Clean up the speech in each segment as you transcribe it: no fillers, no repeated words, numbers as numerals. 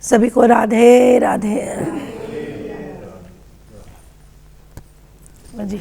सभी को राधे राधे जी।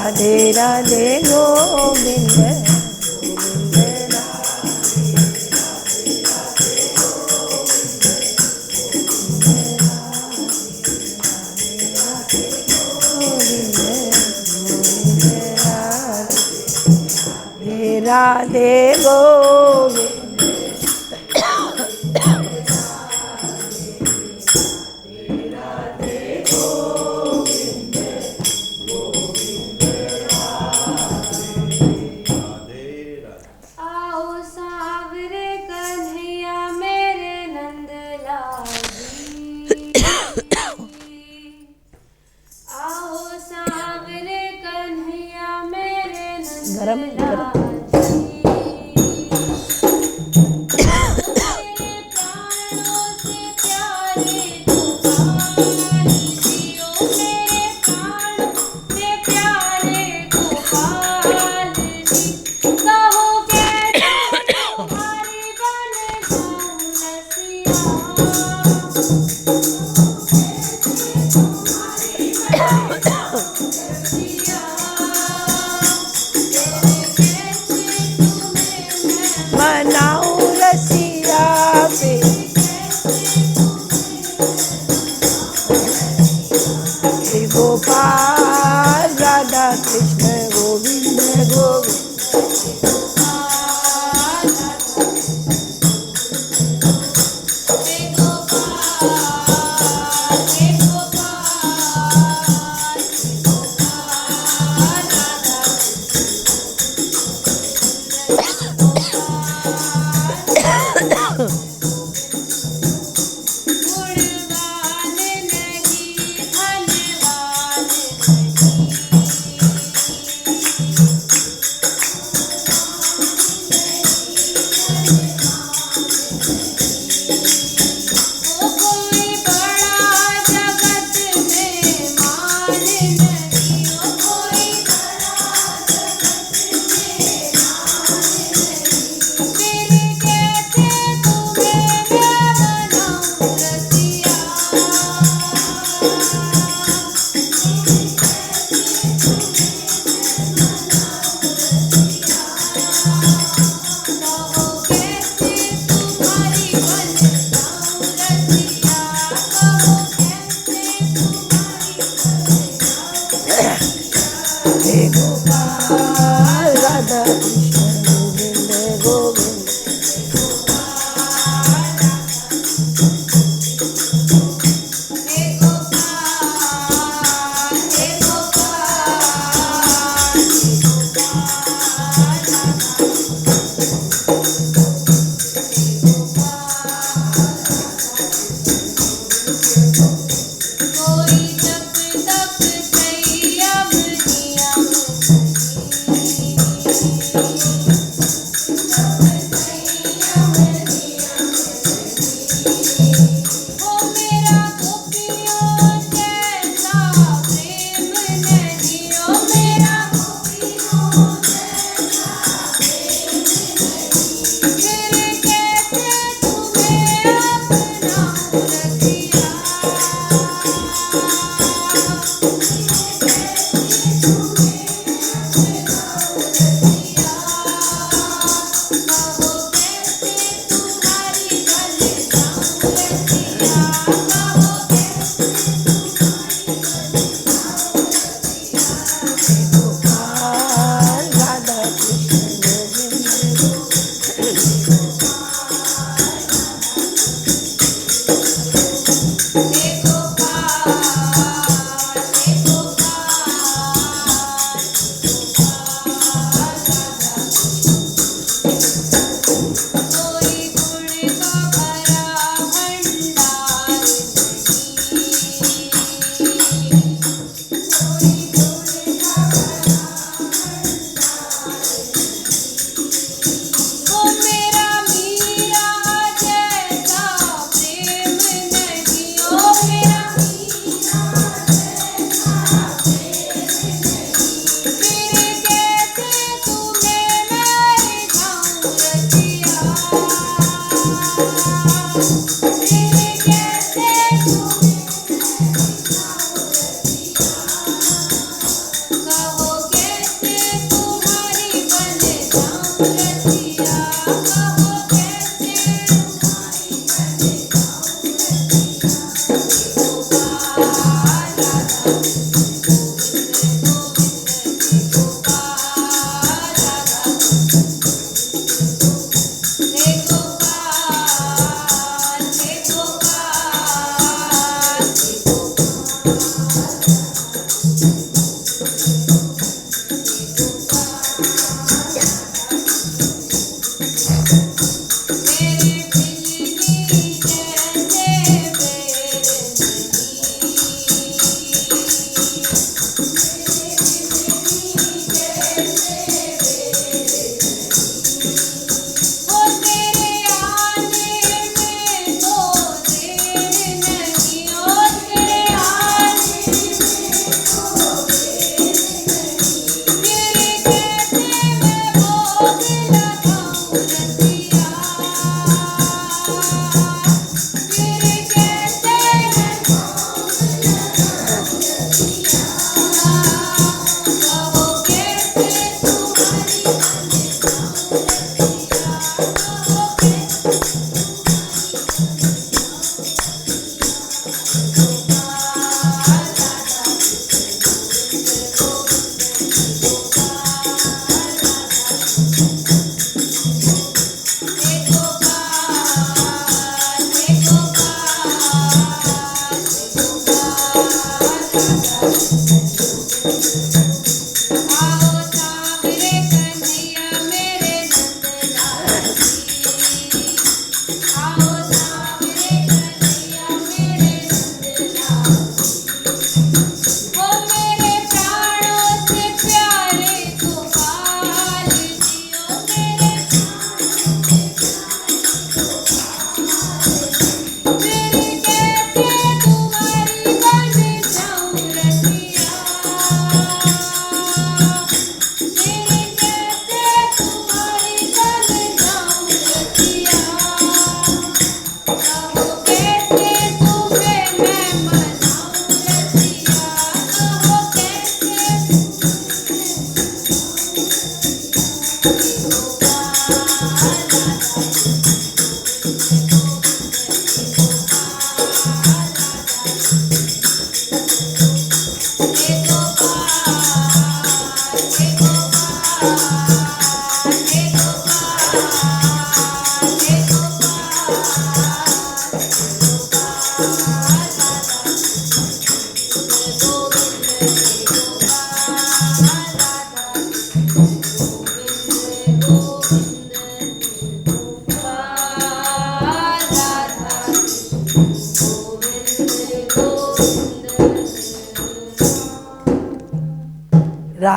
राधे राधे गोविंद गोविंद राधे राधे गोविंद गरम है, गरम।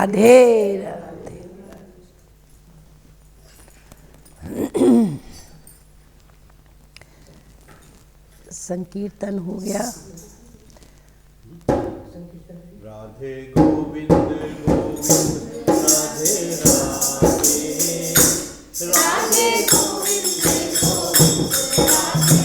राधे राधे। संकीर्तन हो गया। राधे गोविंद गोविंद राधे राधे, राधे गोविंद गोविंद राधे राधे,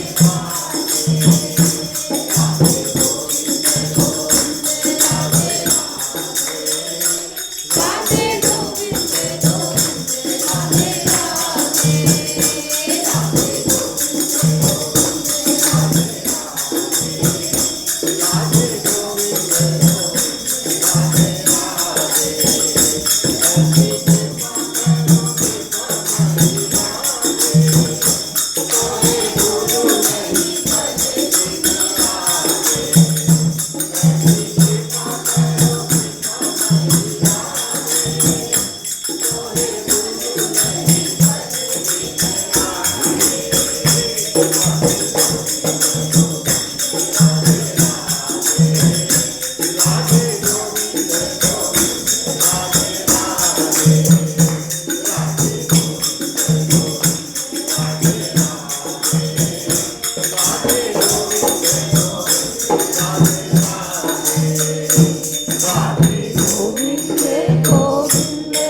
राधे गोविंद गोविंद राधे राधे, राधे गोविंद गोविंद राधे राधे, राधे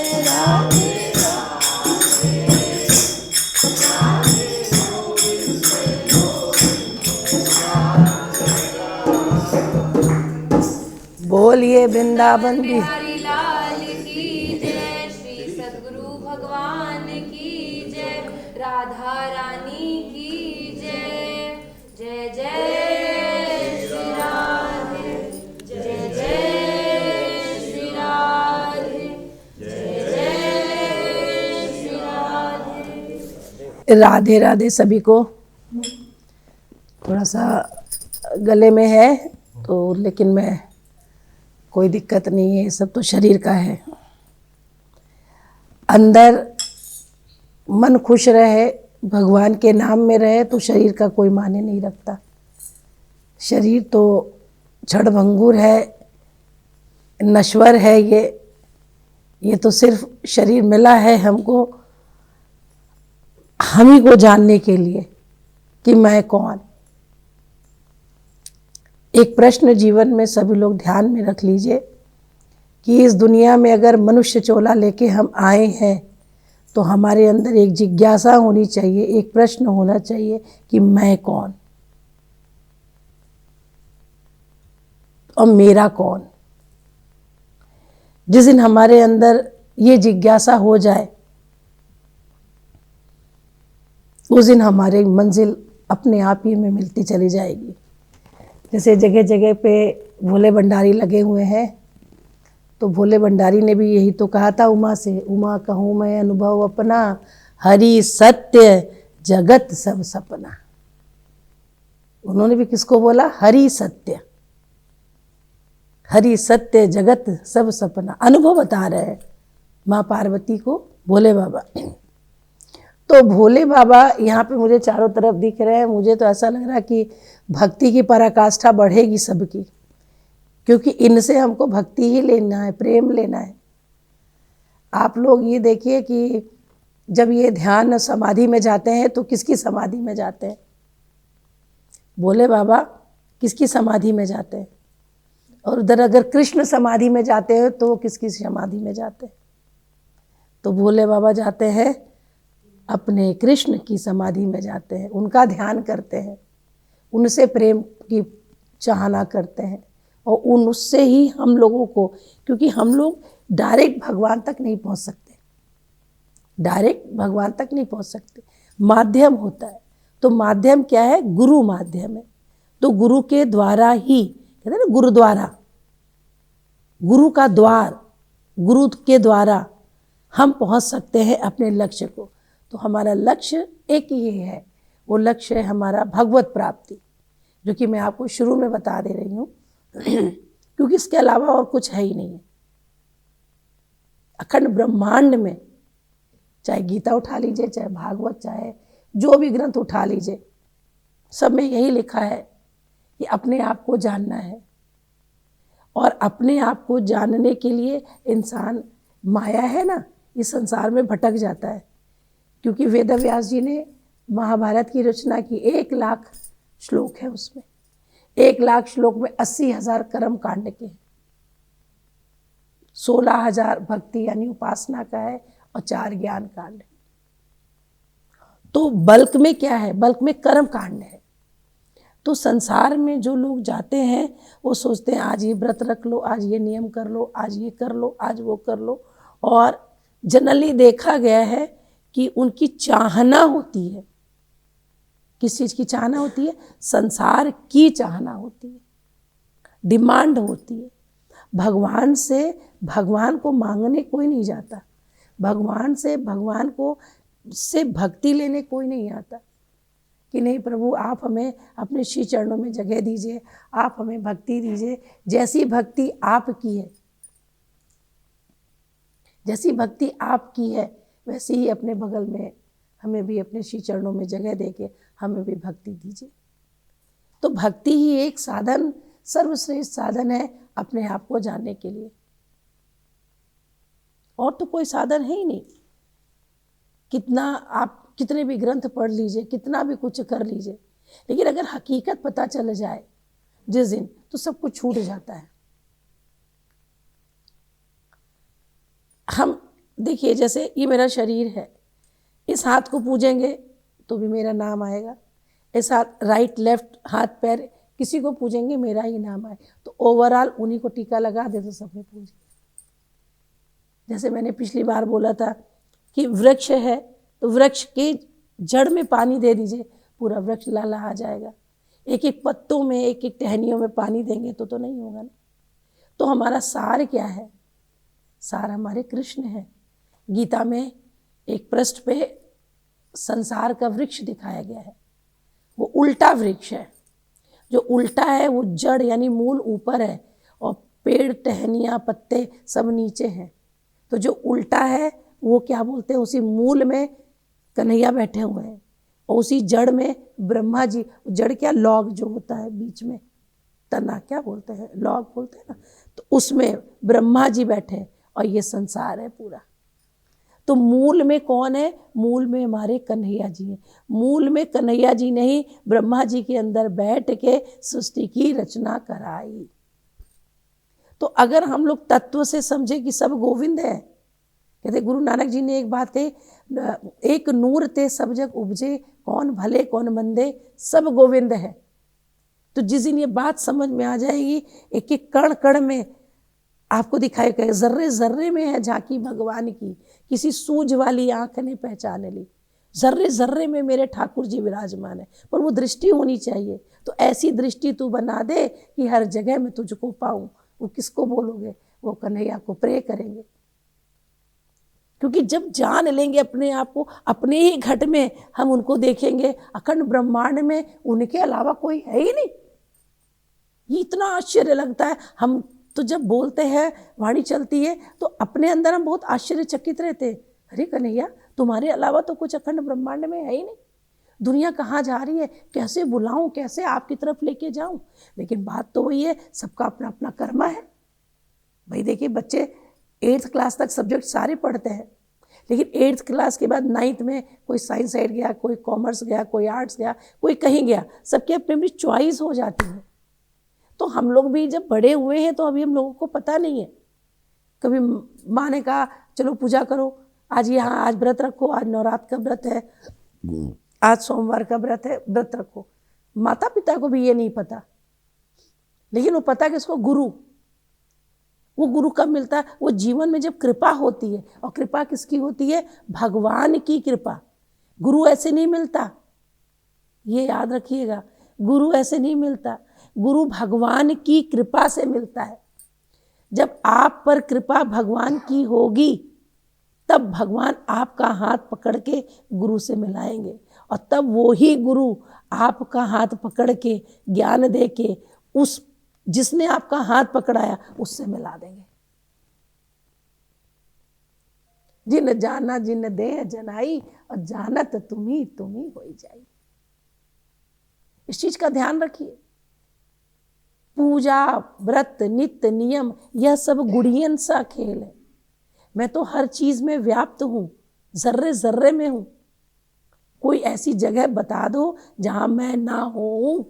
बोलिए वृंदावन बिहारी लाल की जय, श्री सद्गुरु भगवान की जय, राधा रानी की जय। जय जय श्री राधे, जय जय श्री राधे, जय जय श्री राधे। राधे राधे सभी को। थोड़ा सा गले में है तो, लेकिन मैं कोई दिक्कत नहीं है, सब तो शरीर का है। अंदर मन खुश रहे, भगवान के नाम में रहे तो शरीर का कोई मायने नहीं रखता। शरीर तो क्षणभंगुर है, नश्वर है। ये तो सिर्फ शरीर मिला है हमको, हम ही को जानने के लिए कि मैं कौन। एक प्रश्न जीवन में सभी लोग ध्यान में रख लीजिए कि इस दुनिया में अगर मनुष्य चोला लेके हम आए हैं तो हमारे अंदर एक जिज्ञासा होनी चाहिए, एक प्रश्न होना चाहिए कि मैं कौन और मेरा कौन। जिस दिन हमारे अंदर ये जिज्ञासा हो जाए उस दिन हमारी मंजिल अपने आप ही में मिलती चली जाएगी। जैसे जगह जगह पे भोले भंडारी लगे हुए हैं, तो भोले भंडारी ने भी यही तो कहा था उमा से, उमा कहूँ मैं अनुभव अपना, हरि सत्य जगत सब सपना। उन्होंने भी किसको बोला? हरि सत्य, हरि सत्य जगत सब सपना। अनुभव बता रहे हैं माँ पार्वती को भोले बाबा। तो भोले बाबा यहाँ पे मुझे चारों तरफ दिख रहे हैं। मुझे तो ऐसा लग रहा है कि भक्ति की पराकाष्ठा बढ़ेगी सबकी, क्योंकि इनसे हमको भक्ति ही लेना है, प्रेम लेना है। आप लोग ये देखिए कि जब ये ध्यान समाधि में जाते हैं तो किसकी समाधि में जाते हैं? भोले बाबा किसकी समाधि में जाते हैं? और उधर अगर कृष्ण समाधि में जाते हैं तो किसकी समाधि में जाते हैं? तो भोले बाबा जाते हैं अपने कृष्ण की समाधि में जाते हैं, उनका ध्यान करते हैं, उनसे प्रेम की चाहना करते हैं। और उससे ही हम लोगों को, क्योंकि हम लोग डायरेक्ट भगवान तक नहीं पहुंच सकते, डायरेक्ट भगवान तक नहीं पहुंच सकते, माध्यम होता है। तो माध्यम क्या है? गुरु माध्यम है। तो गुरु के द्वारा ही, कहते हैं ना गुरुद्वारा, गुरु का द्वार, गुरु के द्वारा हम पहुंच सकते हैं अपने लक्ष्य को। तो हमारा लक्ष्य एक ही है, वो लक्ष्य है हमारा भगवत प्राप्ति, जो कि मैं आपको शुरू में बता दे रही हूँ क्योंकि इसके अलावा और कुछ है ही नहीं है। अखंड ब्रह्मांड में, चाहे गीता उठा लीजिए, चाहे भागवत, चाहे जो भी ग्रंथ उठा लीजिए, सब में यही लिखा है कि अपने आप को जानना है। और अपने आप को जानने के लिए इंसान, माया है ना, इस संसार में भटक जाता है। क्योंकि वेद व्यास जी ने महाभारत की रचना की, 1,00,000 श्लोक है उसमें। 1,00,000 श्लोक में 80,000 कर्म कांड के, 16,000 भक्ति यानी उपासना का है और 4 ज्ञान कांड। तो बल्क में क्या है? बल्क में कर्म कांड है। तो संसार में जो लोग जाते हैं वो सोचते हैं आज ये व्रत रख लो, आज ये नियम कर लो, आज ये कर लो, आज वो कर लो। और जनरली देखा गया है कि उनकी चाहना होती है, किस चीज़ की चाहना होती है? संसार की चाहना होती है, डिमांड होती है। भगवान से, भगवान को मांगने कोई नहीं जाता, भगवान से, भगवान को से भक्ति लेने कोई नहीं आता कि नहीं प्रभु आप हमें अपने श्री चरणों में जगह दीजिए, आप हमें भक्ति दीजिए। जैसी भक्ति आपकी है, जैसी भक्ति आपकी है वैसे ही अपने बगल में हमें भी अपने श्री चरणों में जगह देके हमें भी भक्ति दीजिए। तो भक्ति ही एक साधन, सर्वश्रेष्ठ साधन है अपने आप को जानने के लिए, और तो कोई साधन है ही नहीं। कितना आप कितने भी ग्रंथ पढ़ लीजिए, कितना भी कुछ कर लीजिए, लेकिन अगर हकीकत पता चल जाए जिस दिन, तो सब कुछ छूट जाता है। हम देखिए, जैसे ये मेरा शरीर है, इस हाथ को पूजेंगे तो भी मेरा नाम आएगा, इस हाथ, राइट लेफ्ट हाथ पैर किसी को पूजेंगे मेरा ही नाम आए। तो ओवरऑल उन्हीं को टीका लगा दे तो सबने पूज। जैसे मैंने पिछली बार बोला था कि वृक्ष है तो वृक्ष के जड़ में पानी दे दीजिए, पूरा वृक्ष लहलहा जाएगा। एक एक पत्तों में, एक एक टहनियों में पानी देंगे तो नहीं होगा ना। तो हमारा सार क्या है? सार हमारे कृष्ण है। गीता में एक पृष्ठ पे संसार का वृक्ष दिखाया गया है, वो उल्टा वृक्ष है। जो उल्टा है वो जड़ यानी मूल ऊपर है और पेड़, टहनियाँ, पत्ते सब नीचे हैं। तो जो उल्टा है वो क्या बोलते हैं? उसी मूल में कन्हैया बैठे हुए हैं और उसी जड़ में ब्रह्मा जी। जड़ क्या? लॉग जो होता है बीच में, तना क्या बोलते हैं? लॉग बोलते हैं ना। तो उसमें ब्रह्मा जी बैठे हैं और ये संसार है पूरा। तो मूल में कौन है? मूल में हमारे कन्हैया जी हैं। मूल में कन्हैया जी ने ही ब्रह्मा जी के अंदर बैठ के सृष्टि की रचना कराई। तो अगर हम लोग तत्व से समझे कि सब गोविंद है, कहते गुरु नानक जी ने एक बात कही, एक नूर ते सब जग उपजे, कौन भले कौन मंदे, सब गोविंद है। तो जिस दिन ये बात समझ में आ जाएगी, एक एक कण कण में आपको दिखाई गए, जर्रे जर्रे में है झांकी भगवान की, किसी सूझ वाली आंख ने पहचान ली। जर्रे जर्रे में मेरे ठाकुर जी विराजमान है, पर वो दृष्टि होनी चाहिए। तो ऐसी दृष्टि तू बना दे कि हर जगह मैं तुझको पाऊं। वो किसको बोलोगे? वो कन्हैया को प्रे करेंगे। क्योंकि जब जान लेंगे अपने आप को, अपने ही घट में हम उनको देखेंगे, अखंड ब्रह्मांड में उनके अलावा कोई है ही नहीं। ये इतना आश्चर्य लगता है। हम तो जब बोलते हैं, वाणी चलती है, तो अपने अंदर हम बहुत आश्चर्यचकित रहते हैं। अरे कन्हैया, तुम्हारे अलावा तो कुछ अखंड ब्रह्मांड में है ही नहीं। दुनिया कहाँ जा रही है, कैसे बुलाऊं, कैसे आपकी तरफ लेके जाऊं। लेकिन बात तो वही है, सबका अपना अपना कर्म है। भाई देखिए, बच्चे 8th क्लास तक सब्जेक्ट सारे पढ़ते हैं, लेकिन 8th क्लास के बाद 9th में कोई साइंस साइड गया, कोई कॉमर्स गया, कोई आर्ट्स गया, कोई कहीं गया। सबके अपनी अपनी चॉइस हो जाती है। तो हम लोग भी जब बड़े हुए हैं तो अभी हम लोगों को पता नहीं है। कभी माँ ने कहा चलो पूजा करो, आज यहाँ आज व्रत रखो, आज नवरात्र का व्रत है, आज सोमवार का व्रत है, व्रत रखो। माता पिता को भी ये नहीं पता, लेकिन वो पता किसको? गुरु। वो गुरु कब मिलता है? वो जीवन में जब कृपा होती है। और कृपा किसकी होती है? भगवान की कृपा। गुरु ऐसे नहीं मिलता, ये याद रखिएगा। गुरु ऐसे नहीं मिलता, गुरु भगवान की कृपा से मिलता है। जब आप पर कृपा भगवान की होगी, तब भगवान आपका हाथ पकड़ के गुरु से मिलाएंगे, और तब वो ही गुरु आपका हाथ पकड़ के ज्ञान दे के उस जिसने आपका हाथ पकड़ाया उससे मिला देंगे। जिन जाना जिन दे जनाई, और जानत तुम्ही तुम्ही हो जाई। इस चीज का ध्यान रखिए। पूजा व्रत नित्य नियम यह सब गुड़ियन सा खेल है। मैं तो हर चीज में व्याप्त हूं, जर्रे जर्रे में हूं। कोई ऐसी जगह बता दो जहां मैं ना हूं।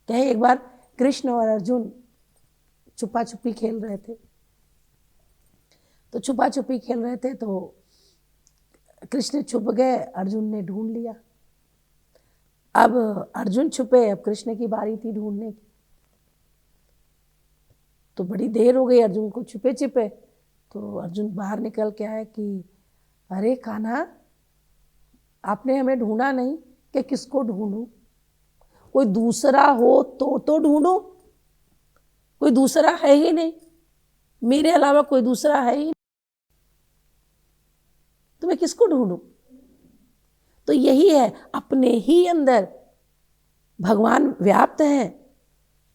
कहे एक बार कृष्ण और अर्जुन छुपा छुपी खेल रहे थे। तो छुपा छुपी खेल रहे थे तो कृष्ण छुप गए, अर्जुन ने ढूंढ लिया। अब अर्जुन छुपे, अब कृष्ण की बारी थी ढूंढने की। तो बड़ी देर हो गई अर्जुन को छुपे छुपे। तो अर्जुन बाहर निकल के आए कि अरे कान्हा, आपने हमें ढूंढा नहीं कि किसको ढूंढूं? कोई दूसरा हो तो ढूंढो। कोई दूसरा है ही नहीं, मेरे अलावा कोई दूसरा है ही नहीं, तो मैं किसको ढूंढूं? तो यही है, अपने ही अंदर भगवान व्याप्त हैं।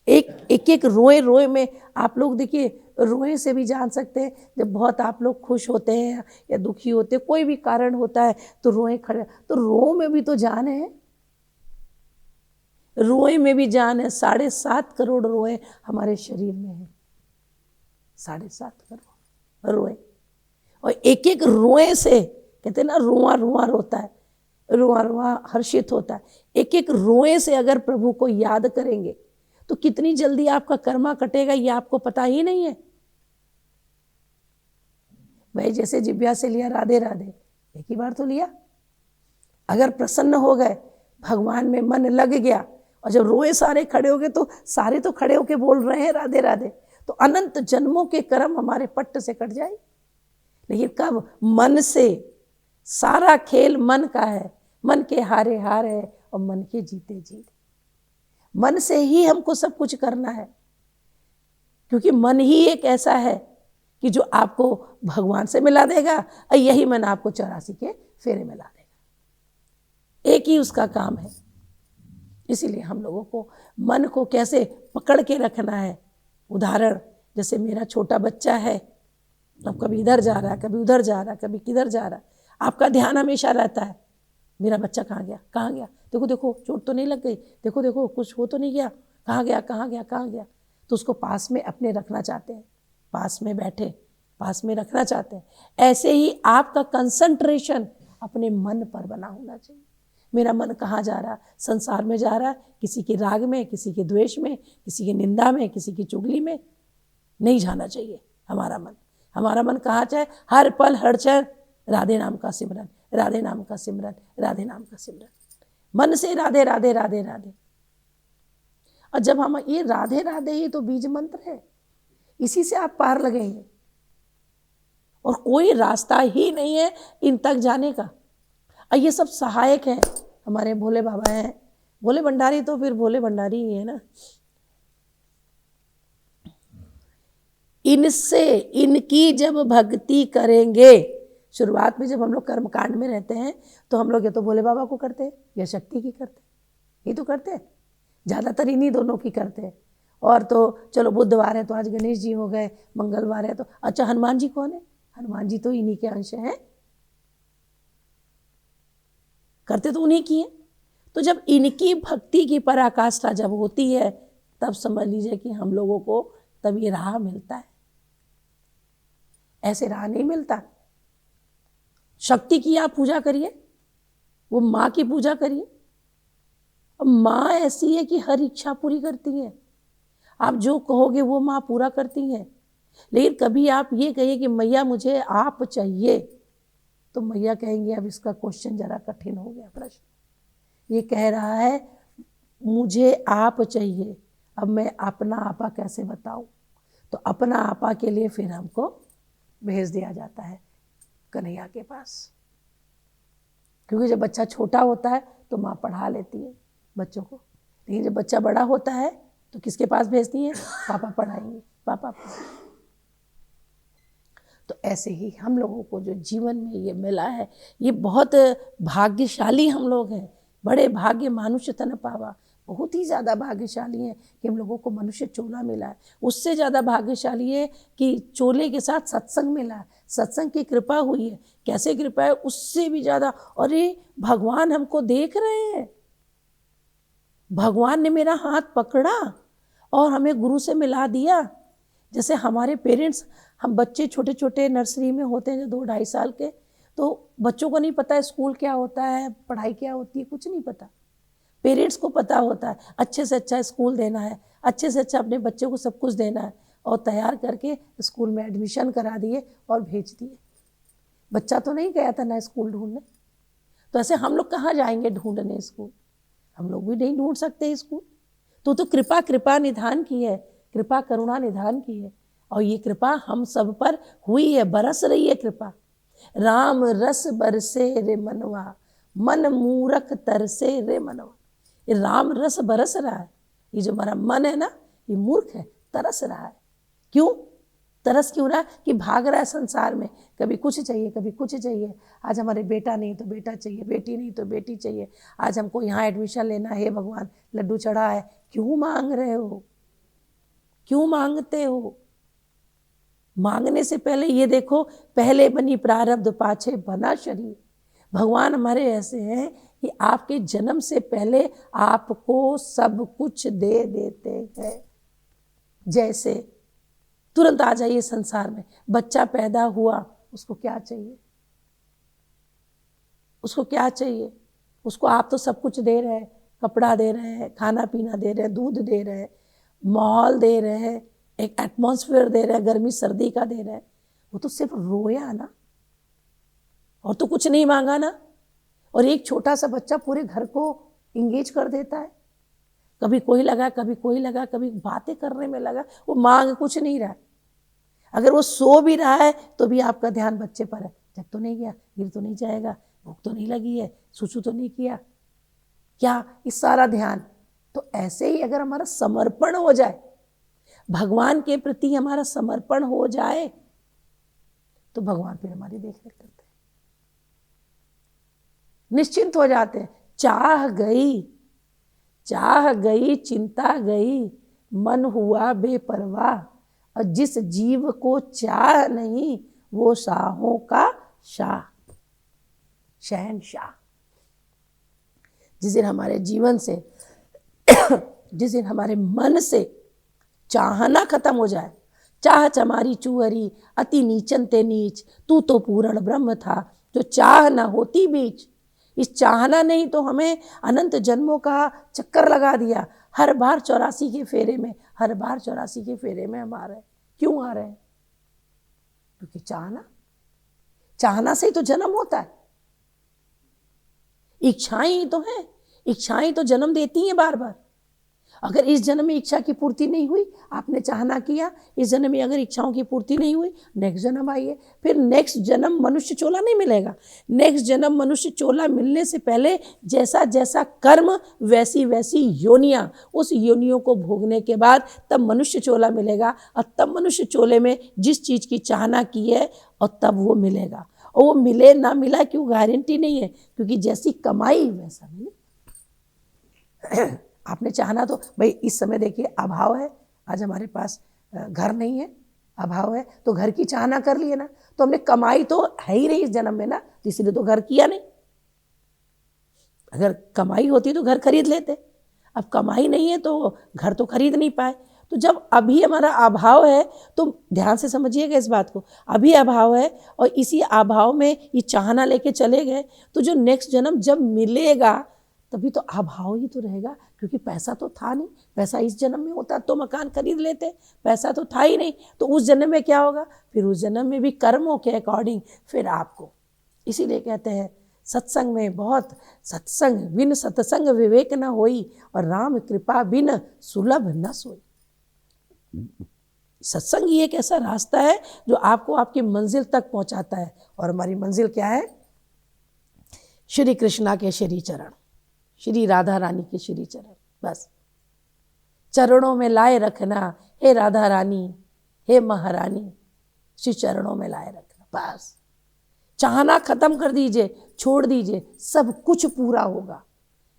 एक एक रोए रोए में आप लोग देखिए, रोए से भी जान सकते हैं। जब बहुत आप लोग खुश होते हैं या दुखी होते हैं, कोई भी कारण होता है तो रोए खड़े, तो रो में भी तो जान है, रोए में भी जान है। 7.5 करोड़ रोए हमारे शरीर में है, 7.5 करोड़ रोए। और एक एक रोए से, कहते हैं ना, रुआ रुआ रोता है, रुआ रुआ हर्षित होता है। एक एक रोए से अगर प्रभु को याद करेंगे तो कितनी जल्दी आपका कर्मा कटेगा ये आपको पता ही नहीं है। भाई जैसे जिब्या से लिया राधे राधे, एक ही बार तो लिया। अगर प्रसन्न हो गए, भगवान में मन लग गया, और जब रोए सारे खड़े हो गए तो सारे तो खड़े होके बोल रहे हैं राधे राधे, तो अनंत जन्मों के कर्म हमारे पट्ट से कट जाए। लेकिन कब? मन से। सारा खेल मन का है, मन के हारे हार है और मन के जीते जीत। मन से ही हमको सब कुछ करना है, क्योंकि मन ही एक ऐसा है कि जो आपको भगवान से मिला देगा और यही मन आपको 84 के फेरे मिला देगा। एक ही उसका काम है। इसीलिए हम लोगों को मन को कैसे पकड़ के रखना है। उदाहरण, जैसे मेरा छोटा बच्चा है, अब कभी इधर जा रहा है, कभी उधर जा रहा है, कभी किधर जा रहा है, आपका ध्यान हमेशा रहता है मेरा बच्चा कहाँ गया, कहाँ गया, देखो देखो चोट तो नहीं लग गई, देखो देखो कुछ हो तो नहीं गया, कहाँ गया कहाँ गया कहाँ गया। तो उसको पास में अपने रखना चाहते हैं, पास में बैठे, पास में रखना चाहते हैं। ऐसे ही आपका कंसंट्रेशन अपने मन पर बना होना चाहिए। मेरा मन कहाँ जा रहा? संसार में जा रहा है, किसी के राग में, किसी के द्वेष में, किसी की निंदा में, किसी की चुगली में नहीं जाना चाहिए हमारा मन। हमारा मन कहाँ जाए? हर पल हर क्षण राधे नाम का सिमरन, राधे नाम का सिमरन, राधे नाम का सिमरन। मन से राधे राधे राधे राधे। और जब हम ये राधे राधे, ये तो बीज मंत्र है, इसी से आप पार लगेंगे और कोई रास्ता ही नहीं है इन तक जाने का। और ये सब सहायक हैं, हमारे भोले बाबा हैं। भोले भंडारी तो फिर भोले भंडारी ही है ना। इनसे, इनकी जब भक्ति करेंगे, शुरुआत में जब हम लोग कर्मकांड में रहते हैं तो हम लोग या तो भोले बाबा को करते हैं या शक्ति की करते हैं, ये तो करते हैं, ज़्यादातर इन्हीं दोनों की करते हैं। और तो चलो बुधवार है तो आज गणेश जी हो गए, मंगलवार है तो अच्छा हनुमान जी कौन है? हनुमान जी तो इन्हीं के अंश हैं, करते तो उन्हीं की हैं। तो जब इनकी भक्ति की पराकाष्ठा जब होती है तब समझ लीजिए कि हम लोगों को तब ये राह मिलता है, ऐसे राह नहीं मिलता। शक्ति की आप पूजा करिए, वो माँ की पूजा करिए। और माँ ऐसी है कि हर इच्छा पूरी करती है, आप जो कहोगे वो माँ पूरा करती है। लेकिन कभी आप ये कहिए कि मैया मुझे आप चाहिए, तो मैया कहेंगे अब इसका क्वेश्चन जरा कठिन हो गया प्रश्न। ये कह रहा है मुझे आप चाहिए, अब मैं अपना आपा कैसे बताऊं? तो अपना आपा के लिए फिर हमको भेज दिया जाता है कन्हैया के पास, क्योंकि जब बच्चा छोटा होता है तो माँ पढ़ा लेती है बच्चों को, लेकिन जब बच्चा बड़ा होता है तो किसके पास भेजती है? पापा पढ़ाएंगे, पापा। तो ऐसे ही हम लोगों को जो जीवन में ये मिला है, ये बहुत भाग्यशाली हम लोग हैं। बड़े भाग्य मनुष्य तन पावा, बहुत ही ज़्यादा भाग्यशाली हैं कि हम लोगों को मनुष्य चोला मिला है। उससे ज़्यादा भाग्यशाली है कि चोले के साथ सत्संग मिला है, सत्संग की कृपा हुई है। कैसे कृपा है? उससे भी ज़्यादा, अरे भगवान हमको देख रहे हैं, भगवान ने मेरा हाथ पकड़ा और हमें गुरु से मिला दिया। जैसे हमारे पेरेंट्स, हम बच्चे छोटे छोटे नर्सरी में होते हैं जो 2-2.5 साल के, तो बच्चों को नहीं पता है स्कूल क्या होता है, पढ़ाई क्या होती है, कुछ नहीं पता। पेरेंट्स को पता होता है अच्छे से अच्छा स्कूल देना है, अच्छे से अच्छा अपने बच्चों को सब कुछ देना है, और तैयार करके स्कूल में एडमिशन करा दिए और भेज दिए। बच्चा तो नहीं गया था ना स्कूल ढूंढने। तो ऐसे हम लोग कहाँ जाएंगे ढूंढने स्कूल? हम लोग भी नहीं ढूंढ सकते स्कूल। तो कृपा निधान की है, कृपा करुणा निधान की है, और ये कृपा हम सब पर हुई है, बरस रही है कृपा। राम रस बरसे रे मनवा, मन मूरख तरसे रे मनवा। ये राम रस बरस रहा है। ये जो हमारा मन है ना, ये मूर्ख है, तरस रहा है। क्यों तरस क्यों रहा है? कि भाग रहा है संसार में, कभी कुछ चाहिए कभी कुछ चाहिए। आज हमारे बेटा नहीं तो बेटा चाहिए, बेटी नहीं तो बेटी चाहिए। आज हमको यहाँ एडमिशन लेना है, हे भगवान लड्डू चढ़ा है। क्यों मांग रहे हो? क्यों मांगते हो? मांगने से पहले ये देखो, पहले बनी प्रारब्ध पाछे बना शरीर। भगवान हमारे ऐसे हैं कि आपके जन्म से पहले आपको सब कुछ दे देते हैं। जैसे तुरंत आ जाइए संसार में, बच्चा पैदा हुआ, उसको क्या चाहिए? उसको क्या चाहिए? उसको आप तो सब कुछ दे रहे हैं, कपड़ा दे रहे हैं, खाना पीना दे रहे हैं, दूध दे रहे हैं, माहौल दे रहे हैं, एक एटमॉस्फेयर दे रहे हैं, गर्मी सर्दी का दे रहे हैं। वो तो सिर्फ रोया ना, और तो कुछ नहीं मांगा ना। और एक छोटा सा बच्चा पूरे घर को इंगेज कर देता है। कभी कोई लगा, कभी कोई लगा, कभी बातें करने में लगा। वो मांग कुछ नहीं रहा। अगर वो सो भी रहा है तो भी आपका ध्यान बच्चे पर है। जब तो नहीं गया, गिर तो नहीं जाएगा, भूख तो नहीं लगी है, सुसु तो नहीं किया, क्या इस सारा ध्यान। तो ऐसे ही अगर हमारा समर्पण हो जाए, भगवान के प्रति हमारा समर्पण हो जाए, तो भगवान फिर हमारी देखरेख करते हैं, निश्चिंत हो जाते हैं। चाह गई चिंता गई, मन हुआ बेपरवाह। और जिस जीव को चाह नहीं, वो शाहों का शाह, शहनशाह। जिस दिन हमारे जीवन से जिस दिन हमारे मन से चाहना खत्म हो जाए, चाह चमारी चूहरी अति नीचन ते नीच, तू तो पूर्ण ब्रह्म था जो चाह न होती बीच। इस चाहना नहीं तो हमें अनंत जन्मों का चक्कर लगा दिया। हर बार 84 के फेरे में, हर बार 84 के फेरे में हम आ रहे हैं। क्यों आ रहे हैं? क्योंकि चाहना से ही तो जन्म होता है। इच्छाएं ही तो हैं, इच्छाएं तो जन्म देती हैं बार बार। अगर इस जन्म में इच्छा की पूर्ति नहीं हुई, आपने चाहना किया, इस जन्म में अगर इच्छाओं की पूर्ति नहीं हुई, नेक्स्ट जन्म आइए। फिर नेक्स्ट जन्म मनुष्य चोला नहीं मिलेगा। नेक्स्ट जन्म मनुष्य चोला मिलने से पहले जैसा जैसा कर्म, वैसी वैसी योनियां, उस योनियों को भोगने के बाद तब मनुष्य चोला मिलेगा। और तब मनुष्य चोले में जिस चीज़ की चाहना की है, और तब वो मिलेगा। और वो मिले ना मिला क्यों गारंटी नहीं है, क्योंकि जैसी कमाई वैसा मिले। आपने चाहना तो भाई, इस समय देखिए अभाव है, आज हमारे पास घर नहीं है, अभाव है, तो घर की चाहना कर लिए ना। तो हमने कमाई तो है ही नहीं इस जन्म में ना, तो इसलिए तो घर किया नहीं। अगर कमाई होती तो घर खरीद लेते। अब कमाई नहीं है तो घर तो खरीद नहीं पाए। तो जब अभी हमारा अभाव है, तो ध्यान से समझिएगा इस बात को, अभी अभाव है और इसी अभाव में ये चाहना लेके चले गए, तो जो नेक्स्ट जन्म जब मिलेगा तभी तो अभाव ही तो रहेगा। क्योंकि पैसा तो था नहीं, पैसा इस जन्म में होता तो मकान खरीद लेते, पैसा तो था ही नहीं। तो उस जन्म में क्या होगा? फिर उस जन्म में भी कर्मों के अकॉर्डिंग फिर आपको, इसीलिए कहते हैं सत्संग में बहुत, सत्संग बिन सत्संग विवेक न होई, और राम कृपा बिन सुलभ न सोई। सत्संग ही एक ऐसा रास्ता है जो आपको आपकी मंजिल तक पहुंचाता है। और हमारी मंजिल क्या है? श्री कृष्णा के श्री चरण, श्री राधा रानी के श्री चरण। बस चरणों में लाए रखना, हे राधा रानी, हे महारानी, श्री चरणों में लाए रखना। बस चाहना खत्म कर दीजिए, छोड़ दीजिए, सब कुछ पूरा होगा।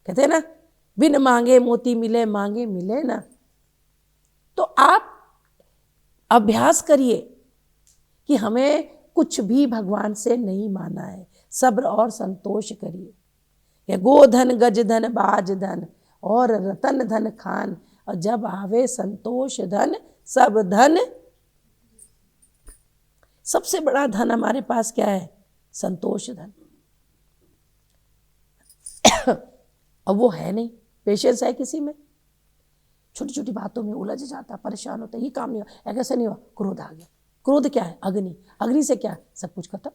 कहते हैं ना, बिन मांगे मोती मिले, मांगे मिले ना। तो आप अभ्यास करिए कि हमें कुछ भी भगवान से नहीं माना है। सब्र और संतोष करिए। ये गोधन गजधन बाजधन और रतन धन खान, और जब आवे संतोष धन सब धन। सबसे बड़ा धन हमारे पास क्या है? संतोष धन। अब वो है नहीं, पेशेंस है किसी में, छोटी छोटी बातों में उलझ जाता, परेशान होता, ये काम नहीं हुआ, ऐसा नहीं हुआ, क्रोध आ गया। क्रोध क्या है? अग्नि। अग्नि से क्या? सब कुछ खत्म।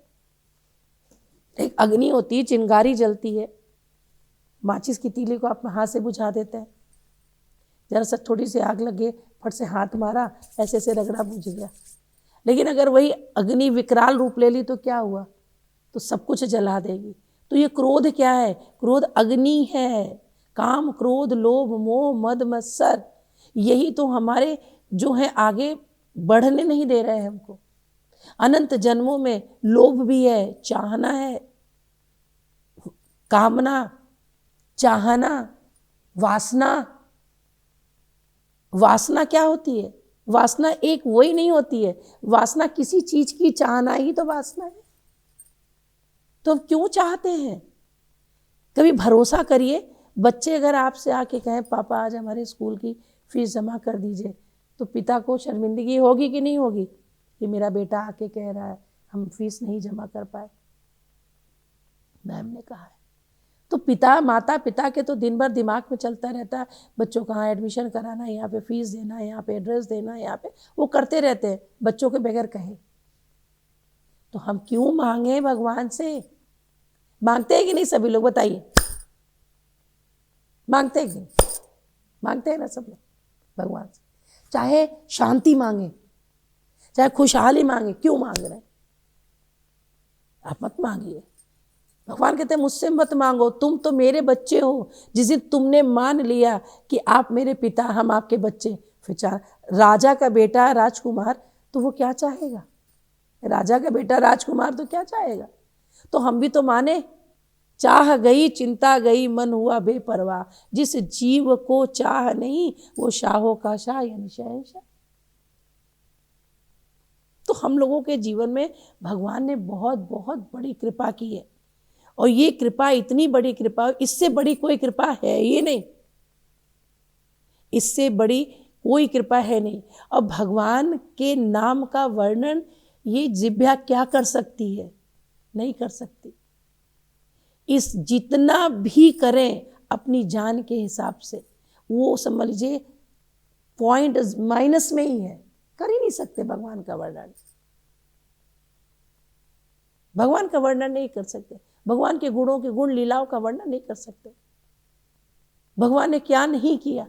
एक अग्नि होती है, चिंगारी जलती है, माचिस की तीली को आप हाथ से बुझा देते हैं, जरा सा थोड़ी सी आग लगे, फट से हाथ मारा, ऐसे ऐसे रगड़ा, बुझ गया। लेकिन अगर वही अग्नि विकराल रूप ले ली तो क्या हुआ? तो सब कुछ जला देगी। तो ये क्रोध क्या है? क्रोध अग्नि है। काम, क्रोध, लोभ, मोह, मद, मत्सर, यही तो हमारे जो है आगे बढ़ने नहीं दे रहे हैं हमको। अनंत जन्मों में लोभ भी है, चाहना है, कामना, चाहना, वासना। वासना क्या होती है? वासना एक वही नहीं होती है, वासना किसी चीज की चाहना ही तो वासना है। तो अब क्यों चाहते हैं? कभी भरोसा करिए, बच्चे अगर आपसे आके कहें पापा आज हमारे स्कूल की फीस जमा कर दीजिए, तो पिता को शर्मिंदगी होगी कि नहीं होगी कि मेरा बेटा आके कह रहा है हम फीस नहीं जमा कर पाए, मैम ने कहा है। तो पिता, माता पिता के तो दिन भर दिमाग में चलता रहता है, बच्चों को कहाँ एडमिशन कराना, यहाँ पे फीस देना, यहाँ पे एड्रेस देना, यहाँ पे, वो करते रहते हैं बच्चों के बगैर कहे। तो हम क्यों मांगे भगवान से? मांगते हैं कि नहीं सभी लोग? बताइए, मांगते हैं कि नहीं? मांगते हैं ना सब लोग भगवान से। चाहे शांति मांगे, चाहे खुशहाली मांगे, क्यों मांग रहे हैं? आप मत मांगिए। भगवान कहते हैं मुझसे मत मांगो, तुम तो मेरे बच्चे हो। जिस दिन तुमने मान लिया कि आप मेरे पिता, हम आपके बच्चे, फिर राजा का बेटा राजकुमार, तो वो क्या चाहेगा? राजा का बेटा राजकुमार तो क्या चाहेगा? तो हम भी तो माने। चाह गई चिंता गई, मन हुआ बेपरवाह, जिस जीव को चाह नहीं वो शाहों का शाह यानी शहंशाह। तो हम लोगों के जीवन में भगवान ने बहुत बहुत बड़ी कृपा की है, और ये कृपा इतनी बड़ी कृपा, इससे बड़ी कोई कृपा है ही नहीं, इससे बड़ी कोई कृपा है नहीं। और भगवान के नाम का वर्णन ये जिह्वा क्या कर सकती है? नहीं कर सकती। इस जितना भी करें अपनी जान के हिसाब से, वो समझ लीजिए पॉइंट माइनस में ही है, कर ही नहीं सकते भगवान का वर्णन। भगवान का वर्णन नहीं कर सकते, भगवान के गुणों के गुण लीलाओं का वर्णन नहीं कर सकते। भगवान ने क्या नहीं किया।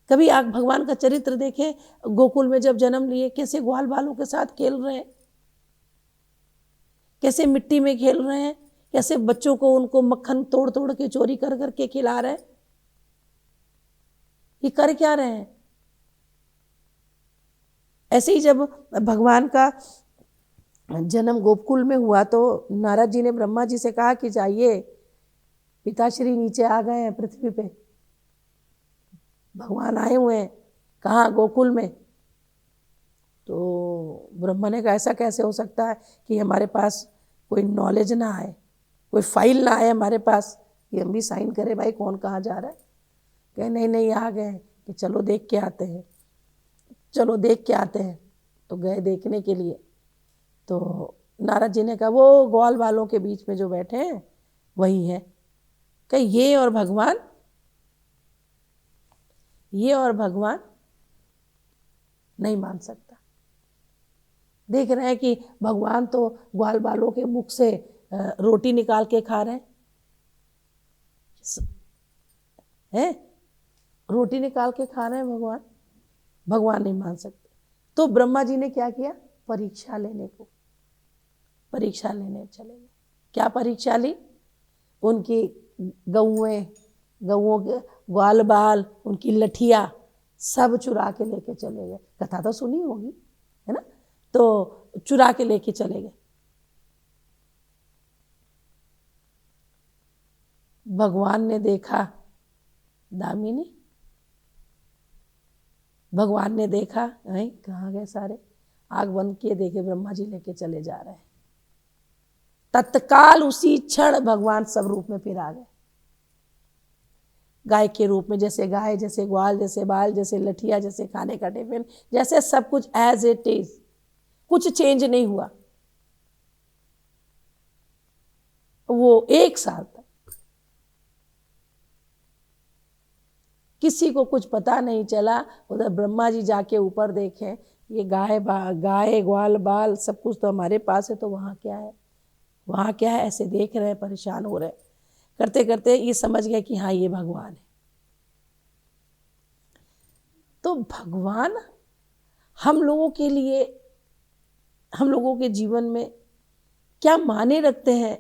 कभी आप भगवान का चरित्र देखें, गोकुल में जब जन्म लिए कैसे ग्वाल बालों के साथ खेल रहे हैं, कैसे मिट्टी में खेल रहे हैं, कैसे बच्चों को उनको मक्खन तोड़ तोड़ के चोरी कर करके खिला रहे हैं। ये कर क्या रहे हैं? ऐसे ही जब भगवान का जन्म गोकुल में हुआ तो नारद जी ने ब्रह्मा जी से कहा कि जाइए, पिताश्री नीचे आ गए हैं पृथ्वी पे, भगवान आए हुए हैं। कहाँ? गोकुल में। तो ब्रह्मा ने कहा ऐसा कैसे हो सकता है कि हमारे पास कोई नॉलेज ना आए, कोई फाइल ना आए हमारे पास कि हम भी साइन करें भाई कौन कहाँ जा रहा है। कहे नहीं नहीं आ गए कि चलो देख के आते हैं, चलो देख के आते हैं। तो गए देखने के लिए, तो नारद जी ने कहा वो ग्वाल वालों के बीच में जो बैठे हैं वही है। कहे ये और भगवान, ये और भगवान नहीं मान सकता। देख रहे हैं कि भगवान तो ग्वाल बालों के मुख से रोटी निकाल के खा रहे हैं, रोटी निकाल के खा रहे हैं भगवान, भगवान नहीं मान सकते। तो ब्रह्मा जी ने क्या किया? परीक्षा लेने को, परीक्षा लेने चले गए। क्या परीक्षा ली? उनकी गऊओं के ग्वाल बाल, उनकी लठिया सब चुरा के लेके चले गए। कथा तो सुनी होगी है ना? तो चुरा के लेके चले गए। भगवान ने देखा, दामिनी, भगवान ने देखा नहीं कहाँ गए सारे, आग बंद किए, देखे ब्रह्मा जी लेके चले जा रहे हैं। तत्काल उसी क्षण भगवान सब रूप में फिर आ गए। गाय के रूप में, जैसे गाय, जैसे ग्वाल, जैसे बाल, जैसे लठिया, जैसे खाने का टिफिन, जैसे सब कुछ एज इट इज, कुछ चेंज नहीं हुआ। वो 1 साल तक किसी को कुछ पता नहीं चला। उधर ब्रह्मा जी जाके ऊपर देखें, ये गाय ग्वाल बाल सब कुछ तो हमारे पास है, तो वहाँ क्या है, वहाँ क्या है, ऐसे देख रहे हैं, परेशान हो रहे हैं। करते करते ये समझ गए कि हाँ ये भगवान है। तो भगवान हम लोगों के लिए, हम लोगों के जीवन में क्या माने रखते हैं,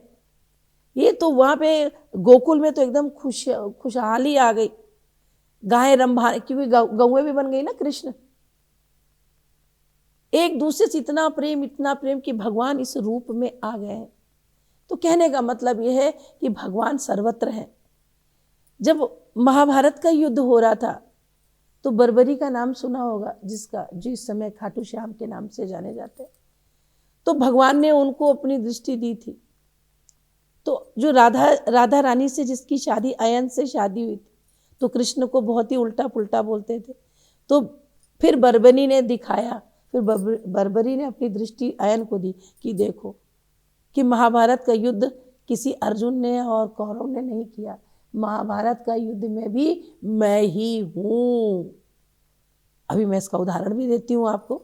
ये तो वहाँ पे गोकुल में तो एकदम खुशहाली आ गई। गाय रंभा, क्योंकि गौएं भी बन गई ना कृष्ण। एक दूसरे से इतना प्रेम कि भगवान इस रूप में आ गए हैं। तो कहने का मतलब यह है कि भगवान सर्वत्र हैं। जब महाभारत का युद्ध हो रहा था तो बर्बरी का नाम सुना होगा, जो इस समय खाटू श्याम के नाम से जाने जाते हैं। तो भगवान ने उनको अपनी दृष्टि दी थी। तो जो राधा रानी से जिसकी शादी अयन से शादी हुई थी, तो कृष्ण को बहुत ही उल्टा पुल्टा बोलते थे। तो फिर बर्बरी ने दिखाया, फिर बर्बरी ने अपनी दृष्टि अयन को दी कि देखो कि महाभारत का युद्ध किसी अर्जुन ने और कौरव ने नहीं किया, महाभारत का युद्ध में भी मैं ही हूं। अभी मैं इसका उदाहरण भी देती हूं आपको।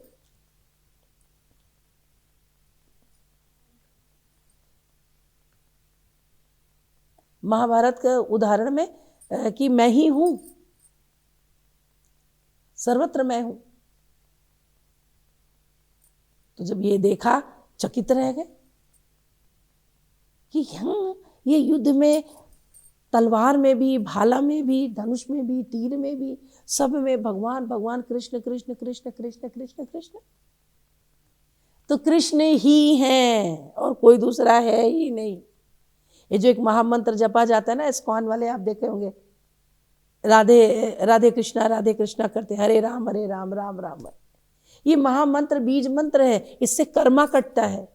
महाभारत का उदाहरण में कि मैं ही हूं, सर्वत्र मैं हूं। तो जब ये देखा चकित रह गए कि ये युद्ध में तलवार में भी, भाला में भी, धनुष में भी, तीर में भी, सब में भगवान भगवान, कृष्ण कृष्ण कृष्ण कृष्ण कृष्ण कृष्ण। तो कृष्ण ही हैं और कोई दूसरा है ही नहीं। ये जो एक महामंत्र जपा जाता है ना, इस्कॉन वाले आप देखे होंगे, राधे कृष्णा करते, हरे राम राम राम राम। ये महामंत्र बीज मंत्र है, इससे कर्मा कटता है।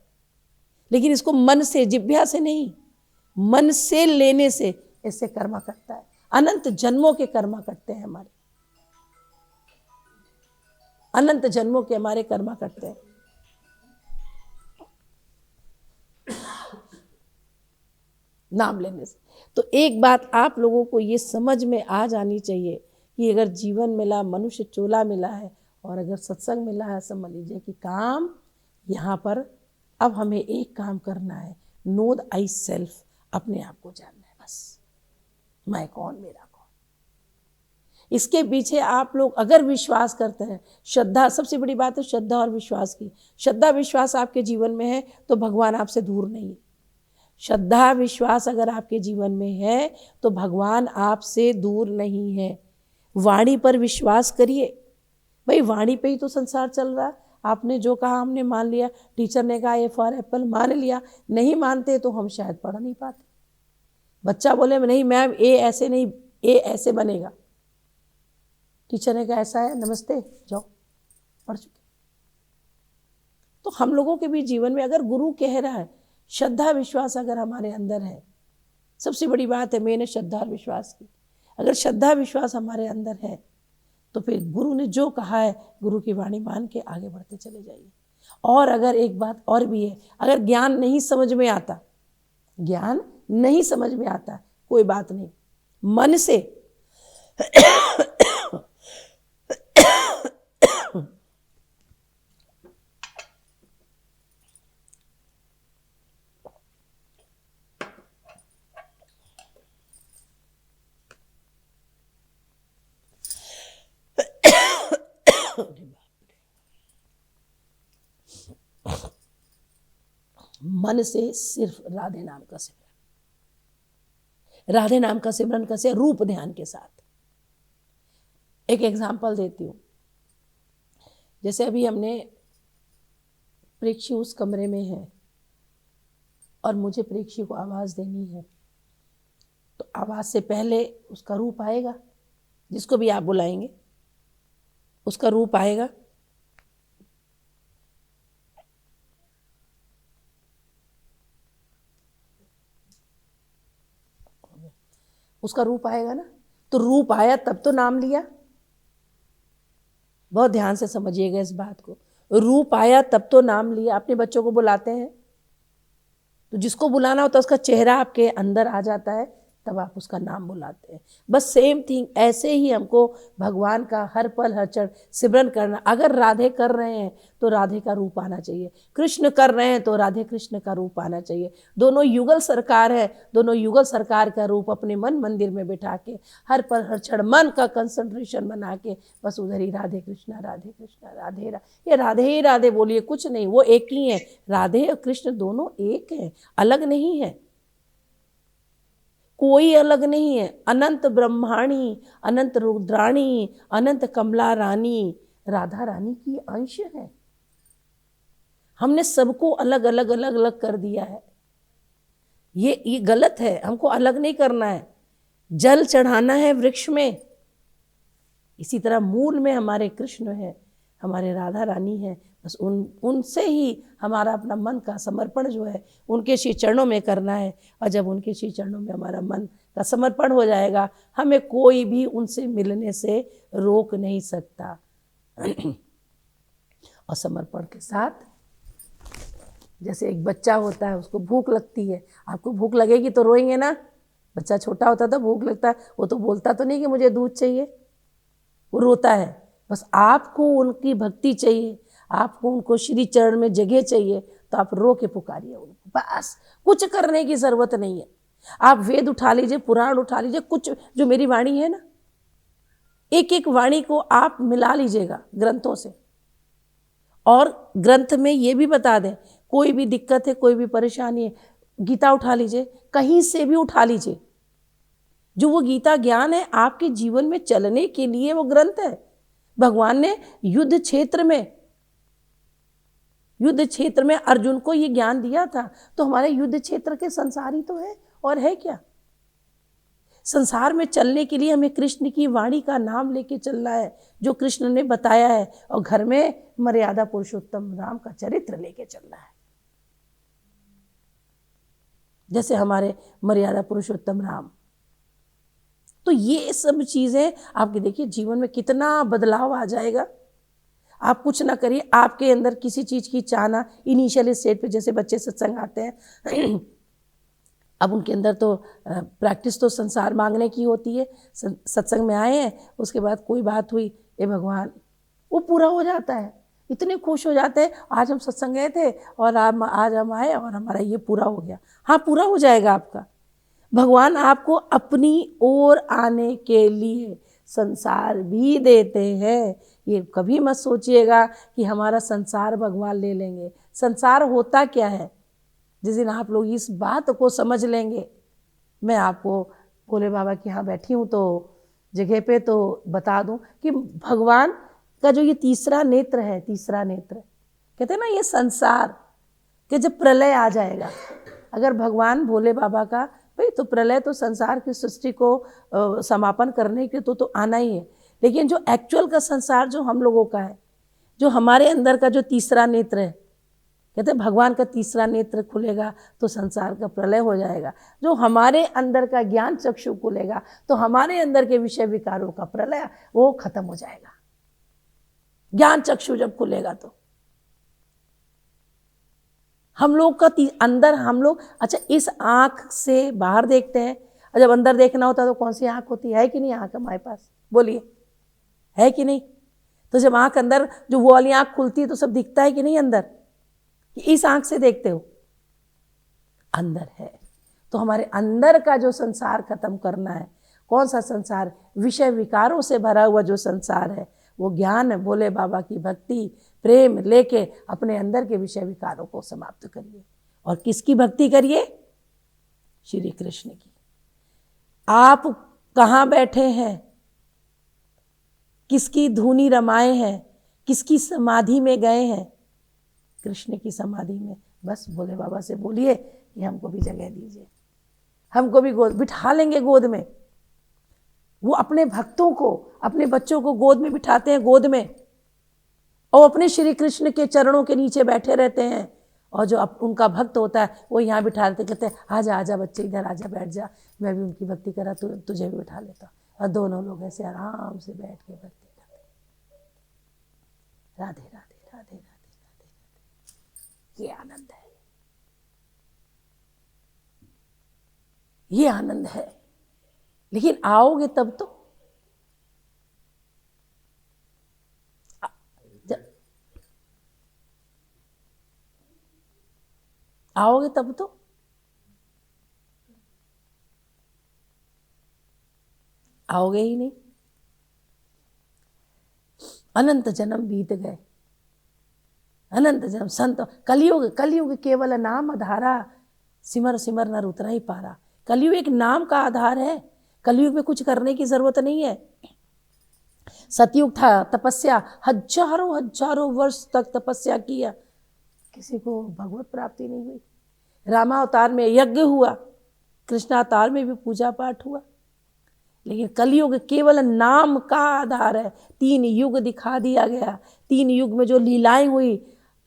लेकिन इसको मन से, जिह्वा से नहीं, मन से लेने से इससे कर्मा कटता है। अनंत जन्मों के कर्मा कटते हैं हमारे, अनंत जन्मों के हमारे कर्मा कटते हैं। नाम लेने से। तो एक बात आप लोगों को ये समझ में आ जानी चाहिए कि अगर जीवन मिला, मनुष्य चोला मिला है और अगर सत्संग मिला है, समझ लीजिए कि काम यहाँ पर अब हमें एक काम करना है, नो द आई सेल्फ, अपने आप को जानना है बस, मैं कौन, मेरा कौन। इसके पीछे आप लोग अगर विश्वास करते हैं, श्रद्धा, सबसे बड़ी बात है श्रद्धा और विश्वास की। श्रद्धा विश्वास आपके जीवन में है तो भगवान आपसे दूर नहीं है। श्रद्धा विश्वास अगर आपके जीवन में है तो भगवान आपसे दूर नहीं है। वाणी पर विश्वास करिए भाई, वाणी पे ही तो संसार चल रहा है। आपने जो कहा हमने मान लिया, टीचर ने कहा ए फॉर एप्पल, मान लिया। नहीं मानते तो हम शायद पढ़ नहीं पाते। बच्चा बोले नहीं मैम ए ऐसे नहीं, ए ऐसे बनेगा, टीचर ने कहा ऐसा है, नमस्ते, जाओ, पढ़ चुके। तो हम लोगों के भी जीवन में अगर गुरु कह रहा है, श्रद्धा विश्वास अगर हमारे अंदर है, सबसे बड़ी बात है मैंने श्रद्धा और विश्वास की। अगर श्रद्धा विश्वास हमारे अंदर है तो फिर गुरु ने जो कहा है, गुरु की वाणी मान के आगे बढ़ते चले जाइए। और अगर एक बात और भी है, अगर ज्ञान नहीं समझ में आता, ज्ञान नहीं समझ में आता, कोई बात नहीं, मन से मन से सिर्फ राधे नाम का सिमरन, राधे नाम का सिमरन कैसे, रूप ध्यान के साथ। एक एग्जांपल देती हूँ। जैसे अभी हमने प्रेक्षी उस कमरे में है और मुझे प्रेक्षी को आवाज देनी है, तो आवाज से पहले उसका रूप आएगा, जिसको भी आप बुलाएंगे उसका रूप आएगा। उसका रूप आएगा ना। तो रूप आया तब तो नाम लिया। बहुत ध्यान से समझिएगा इस बात को। रूप आया तब तो नाम लिया। अपने बच्चों को बुलाते हैं तो जिसको बुलाना होता है उसका चेहरा आपके अंदर आ जाता है, तब आप उसका नाम बुलाते हैं। बस सेम थिंग ऐसे ही हमको भगवान का हर पल हर क्षण सिमरन करना। अगर राधे कर रहे हैं तो राधे का रूप आना चाहिए, कृष्ण कर रहे हैं तो राधे कृष्ण का रूप आना चाहिए। दोनों युगल सरकार है, दोनों युगल सरकार का रूप अपने मन मंदिर में बिठा के हर पल हर क्षण मन का कंसंट्रेशन बना के बस उधर ही राधे कृष्णा राधे ये राधे ही राधे बोलिए, कुछ नहीं, वो एक ही है। राधे और कृष्ण दोनों एक हैं, अलग नहीं है, कोई अलग नहीं है। अनंत ब्रह्माणी, अनंत रुद्राणी, अनंत कमला रानी राधा रानी की अंश है। हमने सबको अलग अलग अलग अलग कर दिया है। ये गलत है, हमको अलग नहीं करना है। जल चढ़ाना है वृक्ष में, इसी तरह मूल में हमारे कृष्ण है, हमारे राधा रानी है। बस उनसे ही हमारा अपना मन का समर्पण जो है उनके श्री चरणों में करना है। और जब उनके श्री चरणों में हमारा मन का समर्पण हो जाएगा, हमें कोई भी उनसे मिलने से रोक नहीं सकता। और समर्पण के साथ, जैसे एक बच्चा होता है, उसको भूख लगती है, आपको भूख लगेगी तो रोएंगे ना। बच्चा छोटा होता था, भूख लगता है, वो तो बोलता तो नहीं कि मुझे दूध चाहिए, वो रोता है। बस आपको उनकी भक्ति चाहिए, आपको उनको श्री चरण में जगह चाहिए, तो आप रो के पुकारिए उनको। बस कुछ करने की जरूरत नहीं है। आप वेद उठा लीजिए, पुराण उठा लीजिए, कुछ जो मेरी वाणी है ना, एक एक वाणी को आप मिला लीजिएगा ग्रंथों से। और ग्रंथ में ये भी बता दें, कोई भी दिक्कत है, कोई भी परेशानी है, गीता उठा लीजिए, कहीं से भी उठा लीजिए। जो वो गीता ज्ञान है आपके जीवन में चलने के लिए वो ग्रंथ है। भगवान ने युद्ध क्षेत्र में अर्जुन को ये ज्ञान दिया था, तो हमारे युद्ध क्षेत्र के संसार ही तो है, और है क्या। संसार में चलने के लिए हमें कृष्ण की वाणी का नाम लेके चलना है, जो कृष्ण ने बताया है, और घर में मर्यादा पुरुषोत्तम राम का चरित्र लेके चलना है। जैसे हमारे मर्यादा पुरुषोत्तम राम, तो ये सब चीजें आपके देखिए जीवन में कितना बदलाव आ जाएगा। आप कुछ ना करिए, आपके अंदर किसी चीज की चाहना इनिशियल स्टेज पे, जैसे बच्चे सत्संग आते हैं अब उनके अंदर तो प्रैक्टिस तो संसार मांगने की होती है। सत्संग में आए हैं, उसके बाद कोई बात हुई, ए भगवान, वो पूरा हो जाता है। इतने खुश हो जाते हैं, आज हम सत्संग गए थे और आज हम आए और हमारा ये पूरा हो गया। हाँ, पूरा हो जाएगा आपका। भगवान आपको अपनी ओर आने के लिए संसार भी देते हैं। ये कभी मत सोचिएगा कि हमारा संसार भगवान ले लेंगे। संसार होता क्या है, जिस दिन आप लोग इस बात को समझ लेंगे। मैं आपको भोले बाबा के यहाँ बैठी हूँ तो जगह पे तो बता दूँ कि भगवान का जो ये तीसरा नेत्र है, तीसरा नेत्र कहते हैं ना, ये संसार के जब प्रलय आ जाएगा, अगर भगवान भोले बाबा का, भाई तो प्रलय तो संसार की सृष्टि को समापन करने के तो आना ही है, लेकिन जो एक्चुअल का संसार जो हम लोगों का है, जो हमारे अंदर का जो तीसरा नेत्र है, कहते हैं भगवान का तीसरा नेत्र खुलेगा तो संसार का प्रलय हो जाएगा। जो हमारे अंदर का ज्ञान चक्षु खुलेगा तो हमारे अंदर के विषय विकारों का प्रलय वो खत्म हो जाएगा। ज्ञान चक्षु जब खुलेगा तो हम लोग का अंदर, हम लोग अच्छा इस आंख से बाहर देखते हैं, और जब अंदर देखना होता है तो कौन सी आंख होती है कि नहीं आंख हमारे पास, बोलिए है कि नहीं। तो जब आंख अंदर जो वो वाली आंख खुलती है तो सब दिखता है कि नहीं अंदर, कि इस आंख से देखते हो, अंदर है। तो हमारे अंदर का जो संसार खत्म करना है, कौन सा संसार, विषय विकारों से भरा हुआ जो संसार है, वो ज्ञान भोले बाबा की भक्ति प्रेम लेके अपने अंदर के विषय विकारों को समाप्त करिए। और किसकी भक्ति करिए, श्री कृष्ण की। आप कहाँ बैठे हैं, किसकी धुनी रमाए हैं, किसकी समाधि में गए हैं, कृष्ण की समाधि में। बस भोले बाबा से बोलिए कि हमको भी जगह दीजिए, हमको भी गोद बिठा लेंगे, गोद में। वो अपने भक्तों को, अपने बच्चों को गोद में बिठाते हैं, गोद में, और अपने श्री कृष्ण के चरणों के नीचे बैठे रहते हैं। और जो उनका भक्त होता है वो यहाँ बिठा लेते, कहते हैं आजा आजा बच्चे, इधर आजा, बैठ जा, मैं भी उनकी भक्ति करा, तुझे भी बिठा लेता। और दोनों लोग ऐसे आराम से बैठ के भक्ति करते, राधे राधे राधे राधे राधे राधे। ये आनंद है, ये आनंद है। लेकिन आओगे तब तो, आओगे तब तो। आओगे ही नहीं। अनंत जन्म बीत गए, अनंत जन्म। संत कलयुग, कलयुग केवल नाम आधारा, सिमर सिमर नर उतना ही पारा। कलयुग एक नाम का आधार है। कलयुग में कुछ करने की जरूरत नहीं है। सतयुग था, तपस्या, हजारों हजारों वर्ष तक तपस्या किया, किसी को भगवत प्राप्ति नहीं हुई। रामावतार में यज्ञ हुआ, कृष्णावतार में भी पूजा पाठ हुआ। लेकिन कलयुग केवल नाम का आधार है। 3 युग दिखा दिया गया। 3 युग में जो लीलाएं हुई,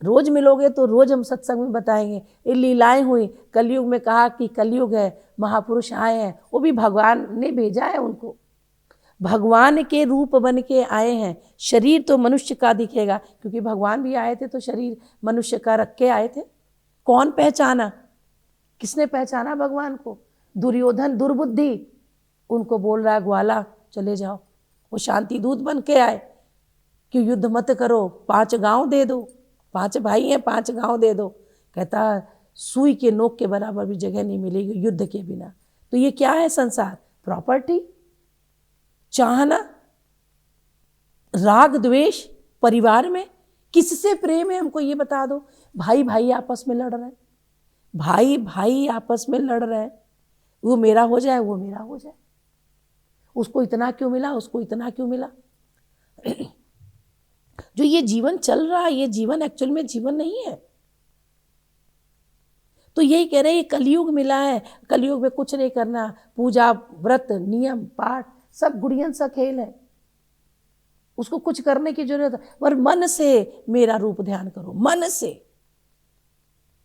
रोज मिलोगे तो रोज हम सत्संग में बताएंगे ये लीलाएं हुई। कलयुग में कहा कि कलयुग है, महापुरुष आए हैं, वो भी भगवान ने भेजा है उनको, भगवान के रूप बन के आए हैं। शरीर तो मनुष्य का दिखेगा, क्योंकि भगवान भी आए थे तो शरीर मनुष्य का रख के आए थे। कौन पहचाना, किसने पहचाना भगवान को? दुर्योधन दुर्बुद्धि, उनको बोल रहा है ग्वाला चले जाओ। वो शांति दूत बन के आए कि युद्ध मत करो, 5 गांव दे दो, 5 भाई हैं, 5 गांव दे दो। कहता सुई के नोक के बराबर भी जगह नहीं मिलेगी युद्ध के बिना। तो ये क्या है संसार? प्रॉपर्टी, चाहना, राग द्वेष, परिवार में किससे प्रेम है हमको ये बता दो। भाई भाई आपस में लड़ रहे हैं, भाई भाई आपस में लड़ रहे हैं, वो मेरा हो जाए, वो मेरा हो जाए, उसको इतना क्यों मिला, उसको इतना क्यों मिला। जो ये जीवन चल रहा है, ये जीवन एक्चुअल में जीवन नहीं है। तो यही कह रहे हैं, ये कलयुग मिला है, कलयुग में कुछ नहीं करना, पूजा व्रत नियम पाठ सब गुड़ियन सा खेल है, उसको कुछ करने की जरूरत है। पर मन से मेरा रूप ध्यान करो,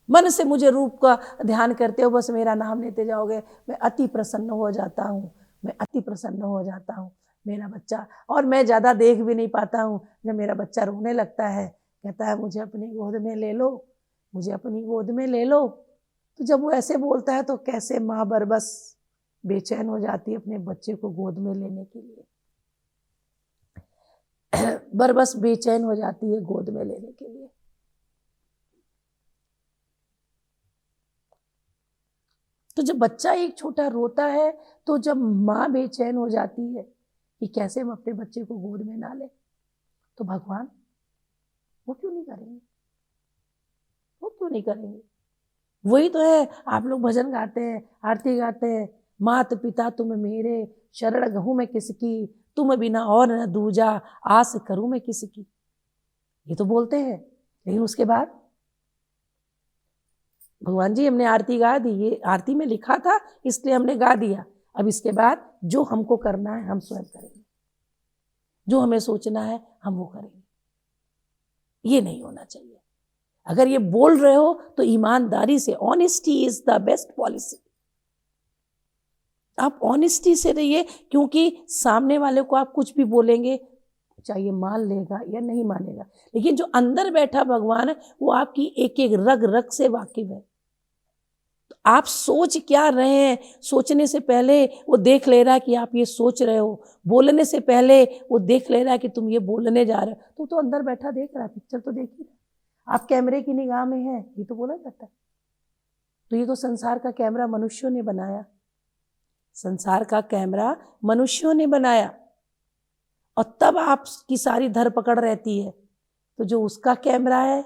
मन से मुझे रूप का ध्यान करते हो, बस मेरा नाम लेते जाओगे, मैं अति प्रसन्न हो जाता हूँ, मैं अति प्रसन्न हो जाता हूँ। मेरा बच्चा, और मैं ज़्यादा देख भी नहीं पाता हूँ, जब मेरा बच्चा रोने लगता है, कहता है मुझे अपनी गोद में ले लो, मुझे अपनी गोद में ले लो। तो जब वो ऐसे बोलता है तो कैसे माँ बरबस बेचैन हो जाती है अपने बच्चे को गोद में लेने के लिए, बरबस बेचैन हो जाती है गोद में लेने के लिए। तो जब बच्चा एक छोटा रोता है, तो जब माँ बेचैन हो जाती है कि कैसे हम अपने बच्चे को गोद में ना ले, तो भगवान वो क्यों नहीं करेंगे, वो क्यों नहीं करेंगे। वही तो है, आप लोग भजन गाते हैं, आरती गाते हैं, मात पिता तुम मेरे, शरण गहूँ मैं किसकी, तुम बिना और न दूजा, आस करूँ मैं किसकी। ये तो बोलते हैं, लेकिन उसके बाद भगवान जी हमने आरती गा दी, ये आरती में लिखा था इसलिए हमने गा दिया, अब इसके बाद जो हमको करना है हम स्वयं करेंगे, जो हमें सोचना है हम वो करेंगे। ये नहीं होना चाहिए। अगर ये बोल रहे हो तो ईमानदारी से, honesty is the best policy. आप ऑनेस्टी से रहिए, क्योंकि सामने वाले को आप कुछ भी बोलेंगे, चाहे मान लेगा या नहीं मानेगा, लेकिन जो अंदर बैठा भगवान है वो आपकी एक एक रग रग से वाकिफ है। तो आप सोच क्या रहे हैं, सोचने से पहले वो देख ले रहा है कि आप ये सोच रहे हो, बोलने से पहले वो देख ले रहा है कि तुम ये बोलने जा रहे हो। तो अंदर बैठा देख रहा है, पिक्चर तो देख ही रहा है, आप कैमरे की निगाह में हैं, ये तो बोला जाता है। तो ये तो संसार का कैमरा मनुष्यों ने बनाया, संसार का कैमरा मनुष्यों ने बनाया, और तब आपकी सारी धरपकड़ रहती है। तो जो उसका कैमरा है,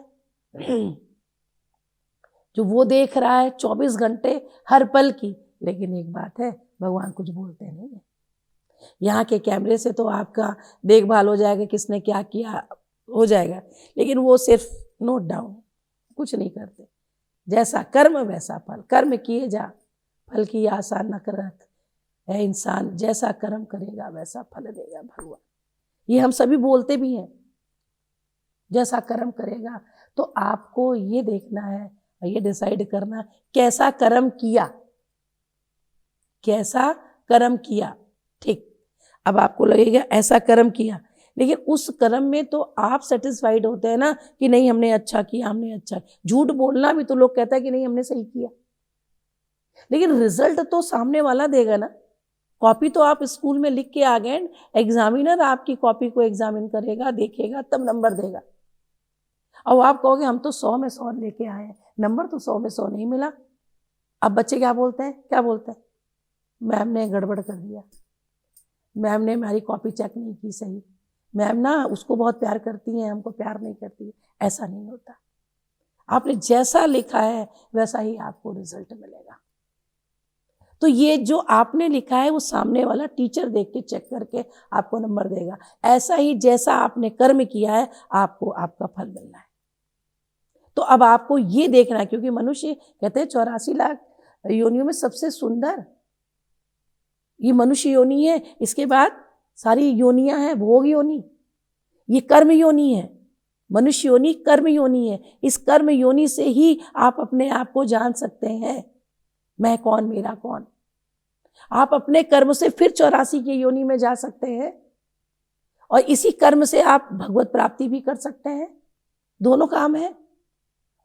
जो वो देख रहा है 24 घंटे हर पल की। लेकिन एक बात है, भगवान कुछ बोलते नहीं है। यहाँ के कैमरे से तो आपका देखभाल हो जाएगा, किसने क्या किया हो जाएगा, लेकिन वो सिर्फ नोट डाउन, कुछ नहीं करते। जैसा कर्म वैसा फल, कर्म किए जा फल की आशा न रख, है इंसान जैसा कर्म करेगा वैसा फल देगा भगवान। ये हम सभी बोलते भी हैं, जैसा कर्म करेगा। तो आपको ये देखना है और ये डिसाइड करना कैसा कर्म किया, कैसा कर्म किया। ठीक, अब आपको लगेगा ऐसा कर्म किया, लेकिन उस कर्म में तो आप सेटिस्फाइड होते हैं ना कि नहीं हमने अच्छा किया, हमने अच्छा किया। झूठ बोलना भी तो लोग कहता है कि नहीं हमने सही किया, लेकिन रिजल्ट तो सामने वाला देगा ना। कॉपी तो आप स्कूल में लिख के आ गए, एग्जामिनर आपकी कॉपी को एग्जामिन करेगा, देखेगा, तब नंबर देगा। और आप कहोगे हम तो 100 में 100 लेके आए हैं, नंबर तो 100 में 100 नहीं मिला। अब बच्चे क्या बोलते हैं, क्या बोलते हैं, मैम ने गड़बड़ कर दिया, मैम ने हमारी कॉपी चेक नहीं की सही, मैम ना उसको बहुत प्यार करती हैं, हमको प्यार नहीं करती है। ऐसा नहीं होता। आपने जैसा लिखा है वैसा ही आपको रिजल्ट मिलेगा। तो ये जो आपने लिखा है वो सामने वाला टीचर देख के चेक करके आपको नंबर देगा। ऐसा ही जैसा आपने कर्म किया है आपको आपका फल मिलना है। तो अब आपको ये देखना है, क्योंकि मनुष्य कहते हैं 84 लाख योनियों में सबसे सुंदर ये मनुष्य योनि है। इसके बाद सारी योनियां हैं भोग योनि, ये कर्म योनि है। मनुष्य योनि कर्म योनि है। इस कर्म योनि से ही आप अपने आप को जान सकते हैं, मैं कौन, मेरा कौन। आप अपने कर्म से फिर 84 की योनि में जा सकते हैं और इसी कर्म से आप भगवत प्राप्ति भी कर सकते हैं। दोनों काम है।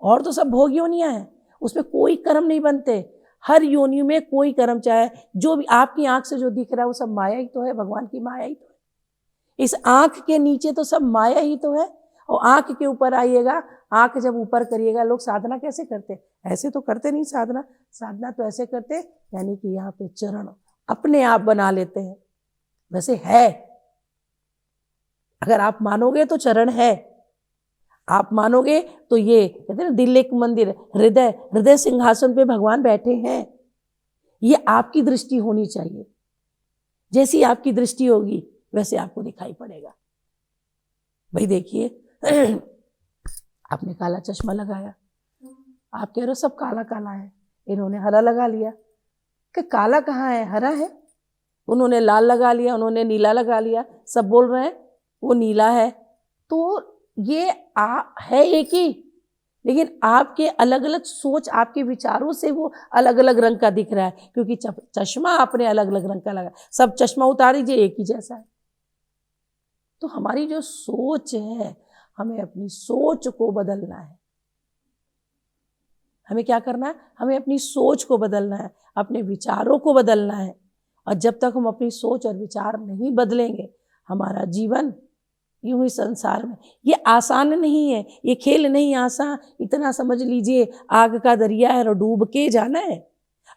और तो सब भोग योनियां हैं, उसमें कोई कर्म नहीं बनते। हर योनि में कोई कर्म, चाहे जो भी आपकी आंख से जो दिख रहा है वो सब माया ही तो है, भगवान की माया ही तो है। इस आंख के नीचे तो सब माया ही तो है। और आंख के ऊपर आइएगा, आंख जब ऊपर करिएगा, लोग साधना कैसे करते, ऐसे तो करते नहीं साधना। साधना तो ऐसे करते, यानी कि यहाँ पे चरण अपने आप बना लेते हैं। वैसे है, अगर आप मानोगे तो चरण है, आप मानोगे तो ये कहते हैं ना दिल एक मंदिर, हृदय हृदय सिंहासन पे भगवान बैठे हैं। ये आपकी दृष्टि होनी चाहिए। जैसी आपकी दृष्टि होगी वैसे आपको दिखाई पड़ेगा। भाई देखिए, आपने काला चश्मा लगाया, आप कह रहे हो सब काला काला है, इन्होंने हरा लगा लिया कि काला कहाँ है, हरा है। उन्होंने लाल लगा लिया, उन्होंने नीला लगा लिया, सब बोल रहे हैं वो नीला है। तो ये है एक ही, लेकिन आपके अलग अलग सोच, आपके विचारों से वो अलग अलग रंग का दिख रहा है, क्योंकि चश्मा आपने अलग अलग रंग का लगा। सब चश्मा उतार दीजिए एक ही जैसा है। तो हमारी जो सोच है, हमें अपनी सोच को बदलना है। हमें क्या करना है, हमें अपनी सोच को बदलना है, अपने विचारों को बदलना है। और जब तक हम अपनी सोच और विचार नहीं बदलेंगे, हमारा जीवन यूं ही संसार में, ये आसान नहीं है, ये खेल नहीं आसान। इतना समझ लीजिए, आग का दरिया है और डूब के जाना है।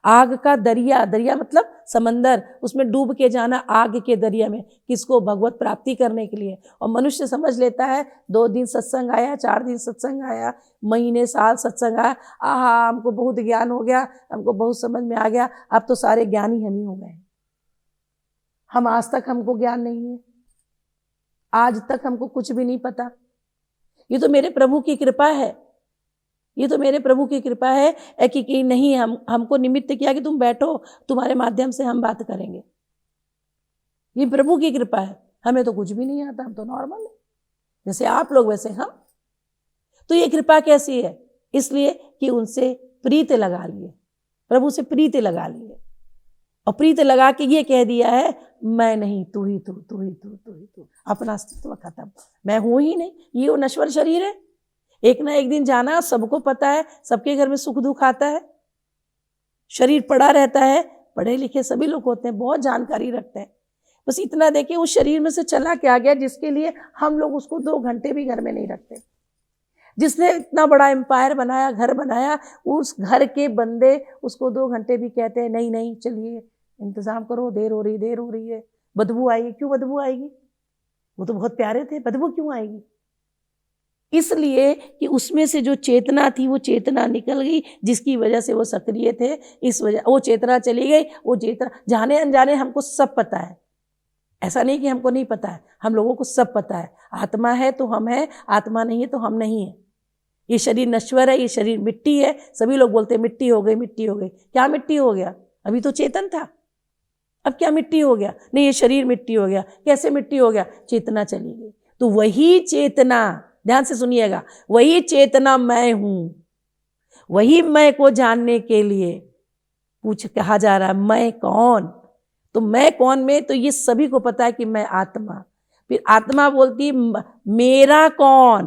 आग का दरिया, दरिया मतलब समंदर, उसमें डूब के जाना आग के दरिया में, किसको, भगवत प्राप्ति करने के लिए। और मनुष्य समझ लेता है 2 दिन सत्संग आया, 4 दिन सत्संग आया, महीने साल सत्संग आया, आहा हमको बहुत ज्ञान हो गया, हमको बहुत समझ में आ गया, अब तो सारे ज्ञानी हम ही हो गए। हम आज तक हमको ज्ञान नहीं है, आज तक हमको कुछ भी नहीं पता। ये तो मेरे प्रभु की कृपा है, ये तो मेरे प्रभु की कृपा है कि नहीं हमको निमित्त किया कि तुम बैठो, तुम्हारे माध्यम से हम बात करेंगे। ये प्रभु की कृपा है। हमें तो कुछ भी नहीं आता, हम तो नॉर्मल है, जैसे आप लोग वैसे हम। तो ये कृपा कैसी है, इसलिए कि उनसे प्रीत लगा लिए, प्रभु से प्रीत लगा लिए, और प्रीत लगा के ये कह दिया है मैं नहीं, तू ही तू, तू ही तू, तू ही तू। अपना अस्तित्व खत्म, मैं हूं ही नहीं। ये वो नश्वर शरीर है, एक ना एक दिन जाना, सबको पता है, सबके घर में सुख दुख आता है। शरीर पड़ा रहता है, पढ़े लिखे सभी लोग होते हैं, बहुत जानकारी रखते हैं, बस इतना देखिए उस शरीर में से चला क्या गया, जिसके लिए हम लोग उसको 2 घंटे भी घर में नहीं रखते। जिसने इतना बड़ा एम्पायर बनाया, घर बनाया, उस घर के बंदे उसको 2 घंटे भी कहते हैं नहीं नहीं चलिए इंतजाम करो, देर हो रही है, बदबू आएगी। क्यों बदबू आएगी, वो तो बहुत प्यारे थे, बदबू क्यों आएगी? इसलिए कि उसमें से जो चेतना थी वो चेतना निकल गई, जिसकी वजह से वो सक्रिय थे। इस वजह वो चेतना चली गई। वो चेतना जाने अनजाने हमको सब पता है, ऐसा नहीं कि हमको नहीं पता है, हम लोगों को सब पता है। आत्मा है तो हम हैं, आत्मा नहीं है तो हम नहीं है। ये शरीर नश्वर है, ये शरीर मिट्टी है। सभी लोग बोलते हैं मिट्टी हो गई, मिट्टी हो गई। क्या मिट्टी हो गया? अभी तो चेतन था, अब क्या मिट्टी हो गया? नहीं, ये शरीर मिट्टी हो गया। कैसे मिट्टी हो गया? चेतना चली गई। तो वही चेतना, ध्यान से सुनिएगा, वही चेतना मैं हूं। वही मैं को जानने के लिए कहा जा रहा है मैं कौन। तो मैं कौन में, तो ये सभी को पता है कि मैं आत्मा। फिर आत्मा बोलती मेरा कौन,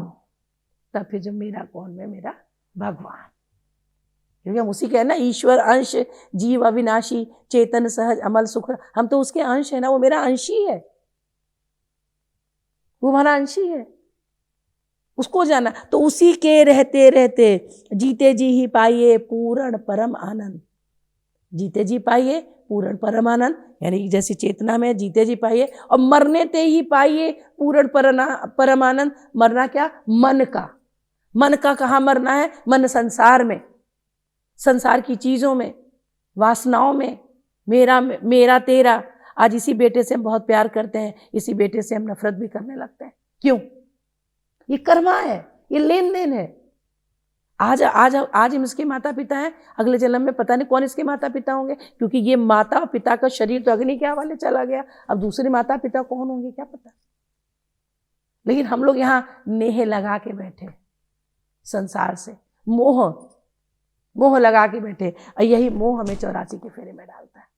तब फिर जो मेरा कौन में, मेरा भगवान, क्योंकि हम उसी के है ना, ईश्वर अंश जीव अविनाशी चेतन सहज अमल सुख, हम तो उसके अंश है ना, वो मेरा अंश ही है, वो हमारा अंश ही है, उसको जाना। तो उसी के रहते रहते जीते जी ही पाइए पूर्ण परम आनंद, जीते जी पाइए पूर्ण परम आनंद, यानी जैसी चेतना में जीते जी पाइए, और मरने ते ही पाइए पूर्ण परम आनंद। मरना क्या, मन का, मन का कहाँ मरना है, मन संसार में, संसार की चीजों में, वासनाओं में, मेरा तेरा। आज इसी बेटे से हम बहुत प्यार करते हैं, इसी बेटे से हम नफरत भी करने लगते हैं। क्यों? ये कर्मा है, ये लेन देन है। आज आज आज हम इसके माता पिता हैं, अगले जन्म में पता नहीं कौन इसके माता पिता होंगे, क्योंकि ये माता पिता का शरीर तो अग्नि के हवाले चला गया, अब दूसरे माता पिता कौन होंगे क्या पता। लेकिन हम लोग यहाँ नेह लगा के बैठे संसार से, मोह लगा के बैठे, और यही मोह हमें 84 के फेरे में डालता है।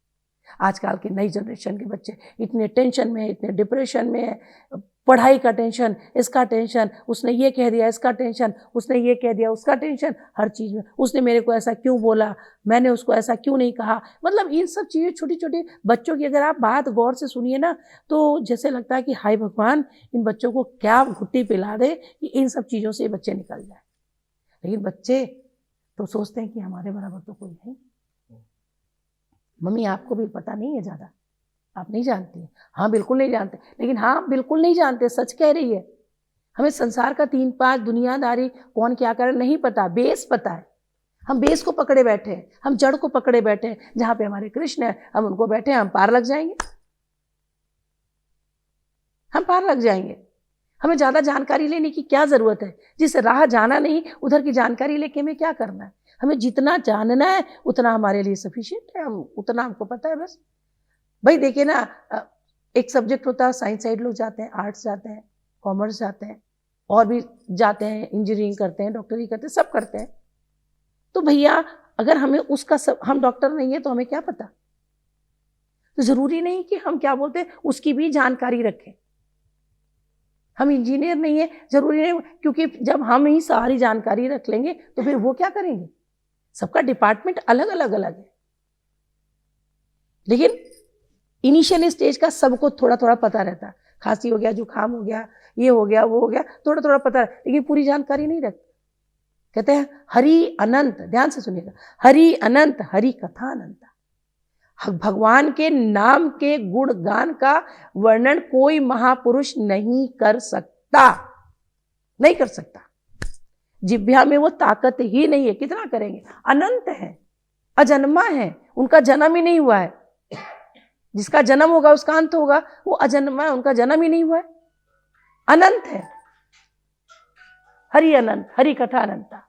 आजकल की नई जनरेशन के बच्चे इतने टेंशन में है, इतने डिप्रेशन में है, पढ़ाई का टेंशन, इसका टेंशन, उसने ये कह दिया इसका टेंशन, उसने ये कह दिया उसका टेंशन, हर चीज़ में उसने मेरे को ऐसा क्यों बोला, मैंने उसको ऐसा क्यों नहीं कहा। मतलब इन सब चीज़ें, छोटी छोटी बच्चों की अगर आप बात गौर से सुनिए ना, तो जैसे लगता है कि हाय भगवान, इन बच्चों को क्या घुट्टी पिला दे कि इन सब चीज़ों से बच्चे निकल जाए। लेकिन बच्चे तो सोचते हैं कि हमारे बराबर तो कोई नहीं। मम्मी आपको भी पता नहीं है ज़्यादा, आप नहीं जानती। हाँ बिल्कुल नहीं जानते, लेकिन हाँ बिल्कुल नहीं जानते, सच कह रही है। हमें संसार का 3-5 दुनियादारी कौन क्या करे नहीं पता, बेस पता है। हम बेस को पकड़े बैठे हैं, हम जड़ को पकड़े बैठे हैं, जहाँ पे हमारे कृष्ण है हम उनको बैठे हैं, हम पार लग जाएंगे, हम पार लग जाएंगे। हमें ज़्यादा जानकारी लेने की क्या ज़रूरत है, जिस राह जाना नहीं उधर की जानकारी लेके हमें क्या करना है। हमें जितना जानना है उतना हमारे लिए सफिशिएंट है, हम उतना हमको पता है बस। भाई देखिए ना, एक सब्जेक्ट होता है, साइंस साइड लोग जाते हैं, आर्ट्स जाते हैं, कॉमर्स जाते हैं, और भी जाते हैं, इंजीनियरिंग करते हैं, डॉक्टरी करते हैं, सब करते हैं। तो भैया अगर हमें उसका सब, हम डॉक्टर नहीं है तो हमें क्या पता। तो ज़रूरी नहीं कि हम क्या बोलते हैं उसकी भी जानकारी रखें। हम इंजीनियर नहीं है, जरूरी नहीं, क्योंकि जब हम ही सारी जानकारी रख लेंगे तो फिर वो क्या करेंगे। सबका डिपार्टमेंट अलग अलग है, लेकिन इनिशियल स्टेज का सबको थोड़ा थोड़ा पता रहता है। खांसी हो गया, जुकाम हो गया, ये हो गया, वो हो गया, थोड़ा थोड़ा पता है, लेकिन पूरी जानकारी नहीं रखते। कहते हैं हरि अनंत, ध्यान से सुनिएगा, हरि अनंत हरि कथा अनंत। भगवान के नाम के गुणगान का वर्णन कोई महापुरुष नहीं कर सकता, नहीं कर सकता। जिह्वा में वो ताकत ही नहीं है, कितना करेंगे। अनंत है, अजन्मा है, उनका जन्म ही नहीं हुआ है। जिसका जन्म होगा उसका अंत होगा, वो अजन्मा है, उनका जन्म ही नहीं हुआ है, अनंत है। हरि अनंत हरि कथा अनंता।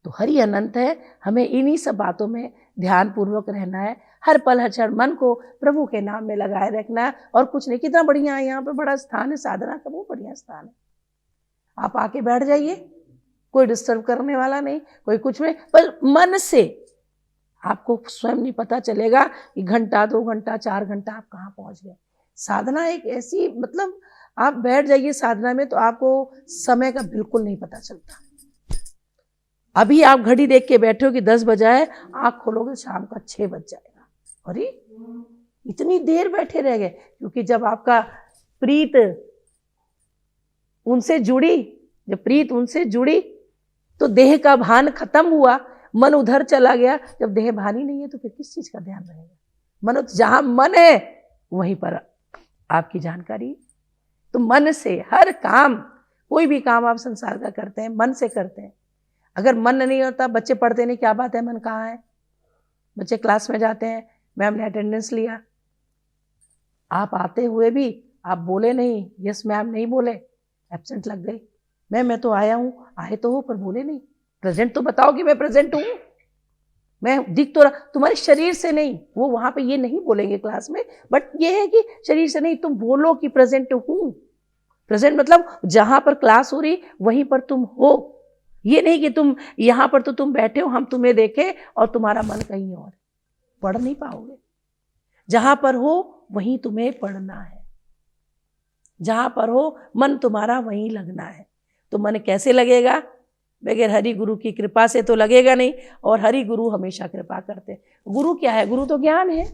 तो हरि अनंत है, हमें इन्हीं सब बातों में ध्यान पूर्वक रहना है। हर पल हर क्षण मन को प्रभु के नाम में लगाए रखना है, और कुछ नहीं। कितना बढ़िया है, यहाँ पे बड़ा स्थान है साधना का, वो बढ़िया स्थान है। आप आके बैठ जाइए, कोई डिस्टर्ब करने वाला नहीं, कोई कुछ नहीं, पर मन से आपको स्वयं नहीं पता चलेगा कि घंटा 2 घंटा 4 घंटा आप कहाँ पहुंच गए। साधना एक ऐसी, मतलब आप बैठ जाइए साधना में तो आपको समय का बिल्कुल नहीं पता चलता। अभी आप घड़ी देख के बैठे हो कि 10 बजा है, आँख खोलोगे शाम का 6 बज जाएगा। अरे इतनी देर बैठे रह गए, क्योंकि जब आपका प्रीत उनसे जुड़ी, जब प्रीत उनसे जुड़ी तो देह का भान खत्म हुआ, मन उधर चला गया। जब देह भान ही नहीं है तो फिर किस चीज का ध्यान रहेगा। मन, जहां मन है वहीं पर आपकी जानकारी। तो मन से हर काम, कोई भी काम आप संसार का करते हैं मन से करते हैं। अगर मन नहीं होता, बच्चे पढ़ते नहीं, क्या बात है मन कहाँ है। बच्चे क्लास में जाते हैं, मैम ने अटेंडेंस लिया, आप आते हुए भी आप बोले नहीं, यस मैम नहीं बोले, एब्सेंट लग गई। मैं तो आया हूँ, आए तो हो पर बोले नहीं, प्रेजेंट तो बताओ कि मैं प्रेजेंट हूँ, मैं दिख तो रहा, तुम्हारे शरीर से नहीं। वो वहां पे ये नहीं बोलेंगे क्लास में, बट ये है कि शरीर से नहीं, तुम बोलो कि प्रेजेंट हूँ। प्रेजेंट मतलब जहां पर क्लास हो रही वहीं पर तुम हो। ये नहीं कि तुम यहां पर तो तुम बैठे हो, हम तुम्हें देखे और तुम्हारा मन कहीं और। पढ़ नहीं पाओगे। जहां पर हो वहीं तुम्हें पढ़ना है, जहां पर हो मन तुम्हारा वहीं लगना है। तो मन कैसे लगेगा? बगैर हरि गुरु की कृपा से तो लगेगा नहीं, और हरि गुरु हमेशा कृपा करते हैं। गुरु क्या है? गुरु तो ज्ञान है,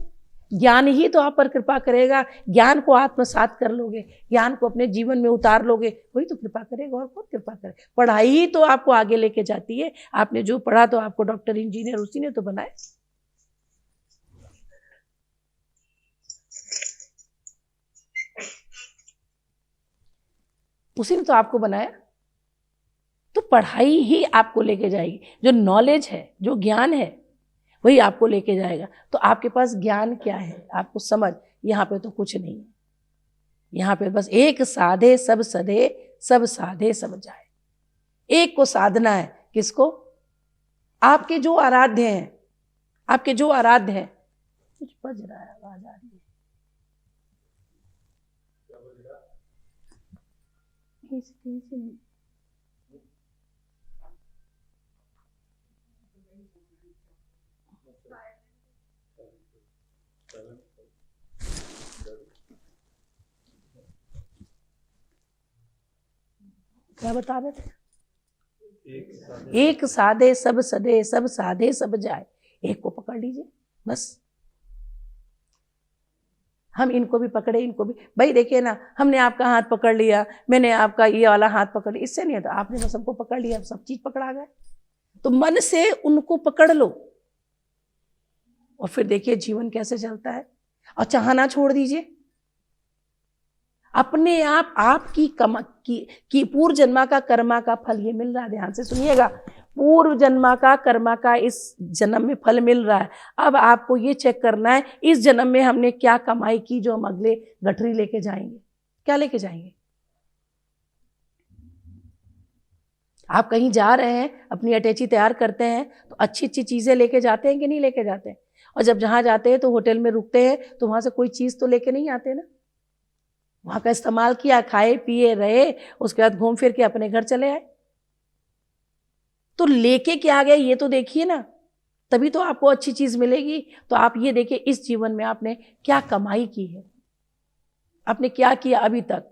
ज्ञान ही तो आप पर कृपा करेगा। ज्ञान को आत्मसात कर लोगे, ज्ञान को अपने जीवन में उतार लोगे, वही तो कृपा करेगा, और कौन कृपा करे? पढ़ाई ही तो आपको आगे लेके जाती है। आपने जो पढ़ा तो आपको डॉक्टर इंजीनियर उसी ने तो बनाए। उसी ने तो आपको बनाया। तो पढ़ाई ही आपको लेके जाएगी, जो नॉलेज है, जो ज्ञान है, वही आपको लेके जाएगा। तो आपके पास ज्ञान क्या है? आपको समझ, यहाँ पे तो कुछ नहीं है। यहाँ पे बस एक साधे सब सधे, सब साधे सब जाए। एक को साधना है। किसको? आपके जो आराध्य हैं, आपके जो आराध्य हैं। कुछ बज रहा है, आवाज आ रही है। क्या बता रहे थे? एक साधे सब सधे, सब साधे सब जाए। एक को पकड़ लीजिए बस। हम इनको भी पकड़े, इनको भी। भाई देखिए ना, हमने आपका हाथ पकड़ लिया, मैंने आपका ये वाला हाथ पकड़ लिया, इससे नहीं होता। आपने बस सबको पकड़ लिया, सब चीज पकड़ा गए। तो मन से उनको पकड़ लो, और फिर देखिए जीवन कैसे चलता है। और चाहना छोड़ दीजिए। अपने आप आपकी की पूर्व जन्मा का कर्मा का फल ये मिल रहा है। ध्यान से सुनिएगा, पूर्व जन्मा का कर्मा का इस जन्म में फल मिल रहा है। अब आपको ये चेक करना है, इस जन्म में हमने क्या कमाई की जो हम अगले गठरी लेके जाएंगे। क्या लेके जाएंगे? आप कहीं जा रहे हैं, अपनी अटैची तैयार करते हैं, तो अच्छी अच्छी चीजें लेके जाते हैं कि नहीं लेके जाते हैं? और जब जहां जाते हैं तो होटल में रुकते हैं, तो वहां से कोई चीज तो लेके नहीं आते ना। वहां का इस्तेमाल किया, खाए पिए रहे, उसके बाद घूम फिर के अपने घर चले आए। तो लेके क्या गए ये तो देखिए ना, तभी तो आपको अच्छी चीज मिलेगी। तो आप ये देखिए, इस जीवन में आपने क्या कमाई की है, आपने क्या किया अभी तक,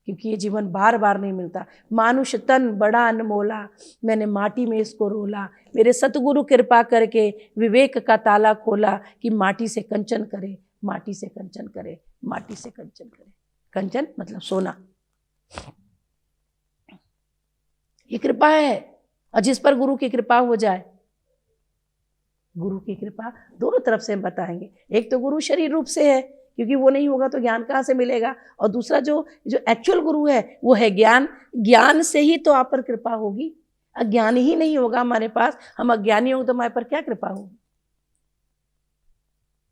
क्योंकि ये जीवन बार बार नहीं मिलता। मानुष तन बड़ा अनमोला, मैंने माटी में इसको रोला। मेरे सतगुरु कृपा करके विवेक का ताला खोला, कि माटी से कंचन करे, माटी से कंचन करे, माटी से कंचन करे। कंचन मतलब सोना। ये कृपा है। और जिस पर गुरु की कृपा हो जाए, गुरु की कृपा दोनों तरफ से हम बताएंगे। एक तो गुरु शरीर रूप से है, क्योंकि वो नहीं होगा तो ज्ञान कहाँ से मिलेगा। और दूसरा जो एक्चुअल गुरु है वो है ज्ञान। ज्ञान से ही तो आप पर कृपा होगी। अज्ञान ही नहीं होगा हमारे पास, हम अज्ञानी होंगे तो हमारे पर क्या कृपा होगी।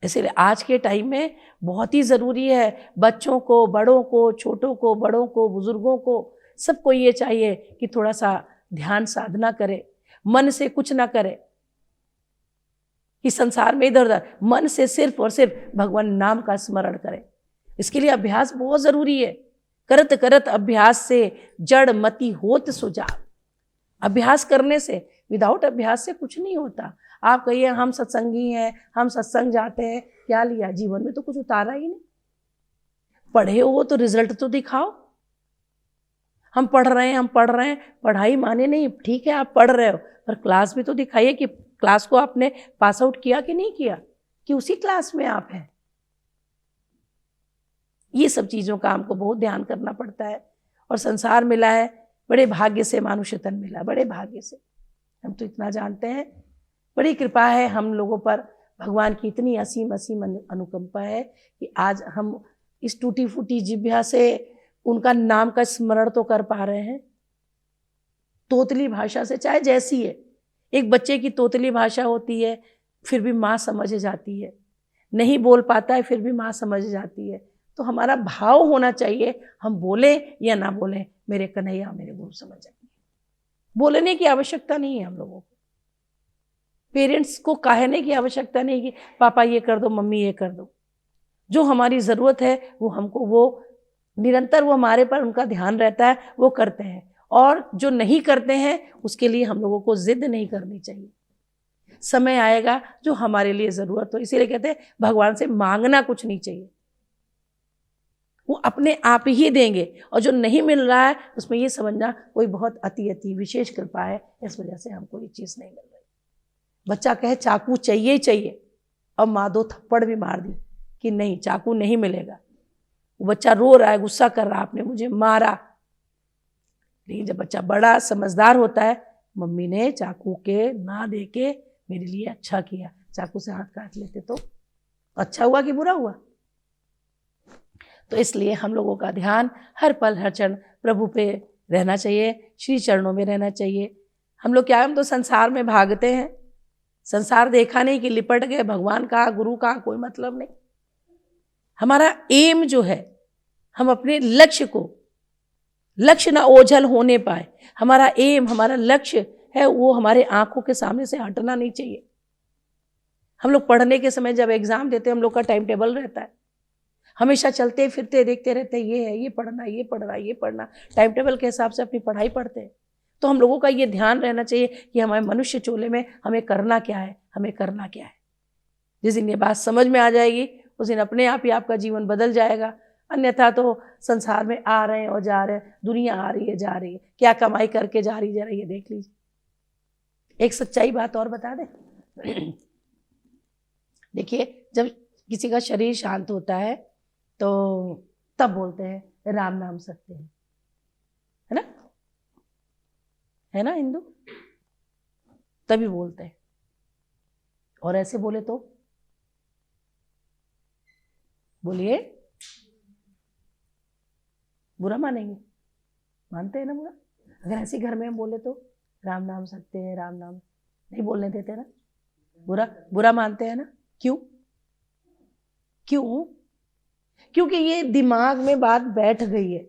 इसलिए आज के टाइम में बहुत ही जरूरी है, बच्चों को, बड़ों को, छोटों को, बड़ों को, बुजुर्गों को, सबको ये चाहिए कि थोड़ा सा ध्यान साधना करे, मन से कुछ ना करे, कि संसार में इधर उधर, मन से सिर्फ और सिर्फ भगवान नाम का स्मरण करे। इसके लिए अभ्यास बहुत जरूरी है। करत करत अभ्यास से जड़ मति होत सुजाव। अभ्यास करने से, विदाउट अभ्यास से कुछ नहीं होता। आप कहिए हम सत्संगी हैं, हम सत्संग जाते हैं, क्या लिया? जीवन में तो कुछ उतारा ही नहीं। पढ़े हो तो रिजल्ट तो दिखाओ। हम पढ़ रहे हैं, हम पढ़ रहे हैं, पढ़ाई माने नहीं, ठीक है आप पढ़ रहे हो, पर क्लास भी तो दिखाइए कि क्लास को आपने पास आउट किया कि नहीं किया, कि उसी क्लास में आप हैं। ये सब चीज़ों का हमको बहुत ध्यान करना पड़ता है। और संसार मिला है, बड़े भाग्य से मानुष तन मिला, बड़े भाग्य से। हम तो इतना जानते हैं, बड़ी कृपा है हम लोगों पर। भगवान की इतनी असीम असीम अनुकंपा है कि आज हम इस टूटी फूटी जिह्वा से उनका नाम का स्मरण तो कर पा रहे हैं। तोतली भाषा से, चाहे जैसी है, एक बच्चे की तोतली भाषा होती है, फिर भी माँ समझ जाती है। नहीं बोल पाता है, फिर भी माँ समझ जाती है। तो हमारा भाव होना चाहिए, हम बोले या ना बोले, मेरे कन्हैया मेरे गुरु समझ जाएंगे। बोलने की आवश्यकता नहीं है हम लोगों को। पेरेंट्स को कहने की आवश्यकता नहीं कि पापा ये कर दो, मम्मी ये कर दो। जो हमारी ज़रूरत है वो हमको, वो निरंतर वो हमारे पर उनका ध्यान रहता है, वो करते हैं। और जो नहीं करते हैं उसके लिए हम लोगों को जिद नहीं करनी चाहिए। समय आएगा जो हमारे लिए ज़रूरत हो। इसीलिए कहते हैं भगवान से मांगना कुछ नहीं चाहिए, वो अपने आप ही देंगे। और जो नहीं मिल रहा है उसमें ये समझना कोई बहुत अति विशेष कृपा है, इस वजह से हमको ये चीज़ नहीं मिल रही। बच्चा कहे चाकू चाहिए ही चाहिए, और माँ 2 थप्पड़ भी मार दी कि नहीं चाकू नहीं मिलेगा। वो बच्चा रो रहा है, गुस्सा कर रहा है, आपने मुझे मारा। लेकिन जब बच्चा बड़ा समझदार होता है, मम्मी ने चाकू के ना दे के मेरे लिए अच्छा किया, चाकू से हाथ काट लेते तो अच्छा हुआ कि बुरा हुआ। तो इसलिए हम लोगों का ध्यान हर पल हर क्षण प्रभु पे रहना चाहिए, श्री चरणों में रहना चाहिए। हम लोग क्या, हम तो संसार में भागते हैं, संसार देखा नहीं कि लिपट गए, भगवान का गुरु का कोई मतलब नहीं। हमारा एम जो है, हम अपने लक्ष्य को, लक्ष्य ना ओझल होने पाए, हमारा एम, हमारा लक्ष्य है वो हमारे आंखों के सामने से हटना नहीं चाहिए। हम लोग पढ़ने के समय जब एग्जाम देते हैं, हम लोग का टाइम टेबल रहता है, हमेशा चलते फिरते देखते रहते हैं, ये है, ये पढ़ना, ये पढ़ना, ये पढ़ना, टाइम टेबल के हिसाब से अपनी पढ़ाई पढ़ते हैं। तो हम लोगों का ये ध्यान रहना चाहिए कि हमारे मनुष्य चोले में हमें करना क्या है, हमें करना क्या है। जिस दिन ये बात समझ में आ जाएगी उस दिन अपने आप ही आपका जीवन बदल जाएगा। अन्यथा तो संसार में आ रहे हैं और जा रहे हैं, दुनिया आ रही है जा रही है, क्या कमाई करके जा रही है देख लीजिए। एक सच्चाई बात और बता दें, देखिए जब किसी का शरीर शांत होता है तो तब बोलते हैं राम नाम सत्य है ना, है ना हिंदू, तभी बोलते हैं। और ऐसे बोले तो बोलिए बुरा मानेंगे, मानते हैं ना बुरा। अगर ऐसे घर में हम बोले तो राम नाम सत्य है, राम नाम नहीं बोलने देते ना, बुरा मानते हैं ना। क्यों? क्योंकि ये दिमाग में बात बैठ गई है।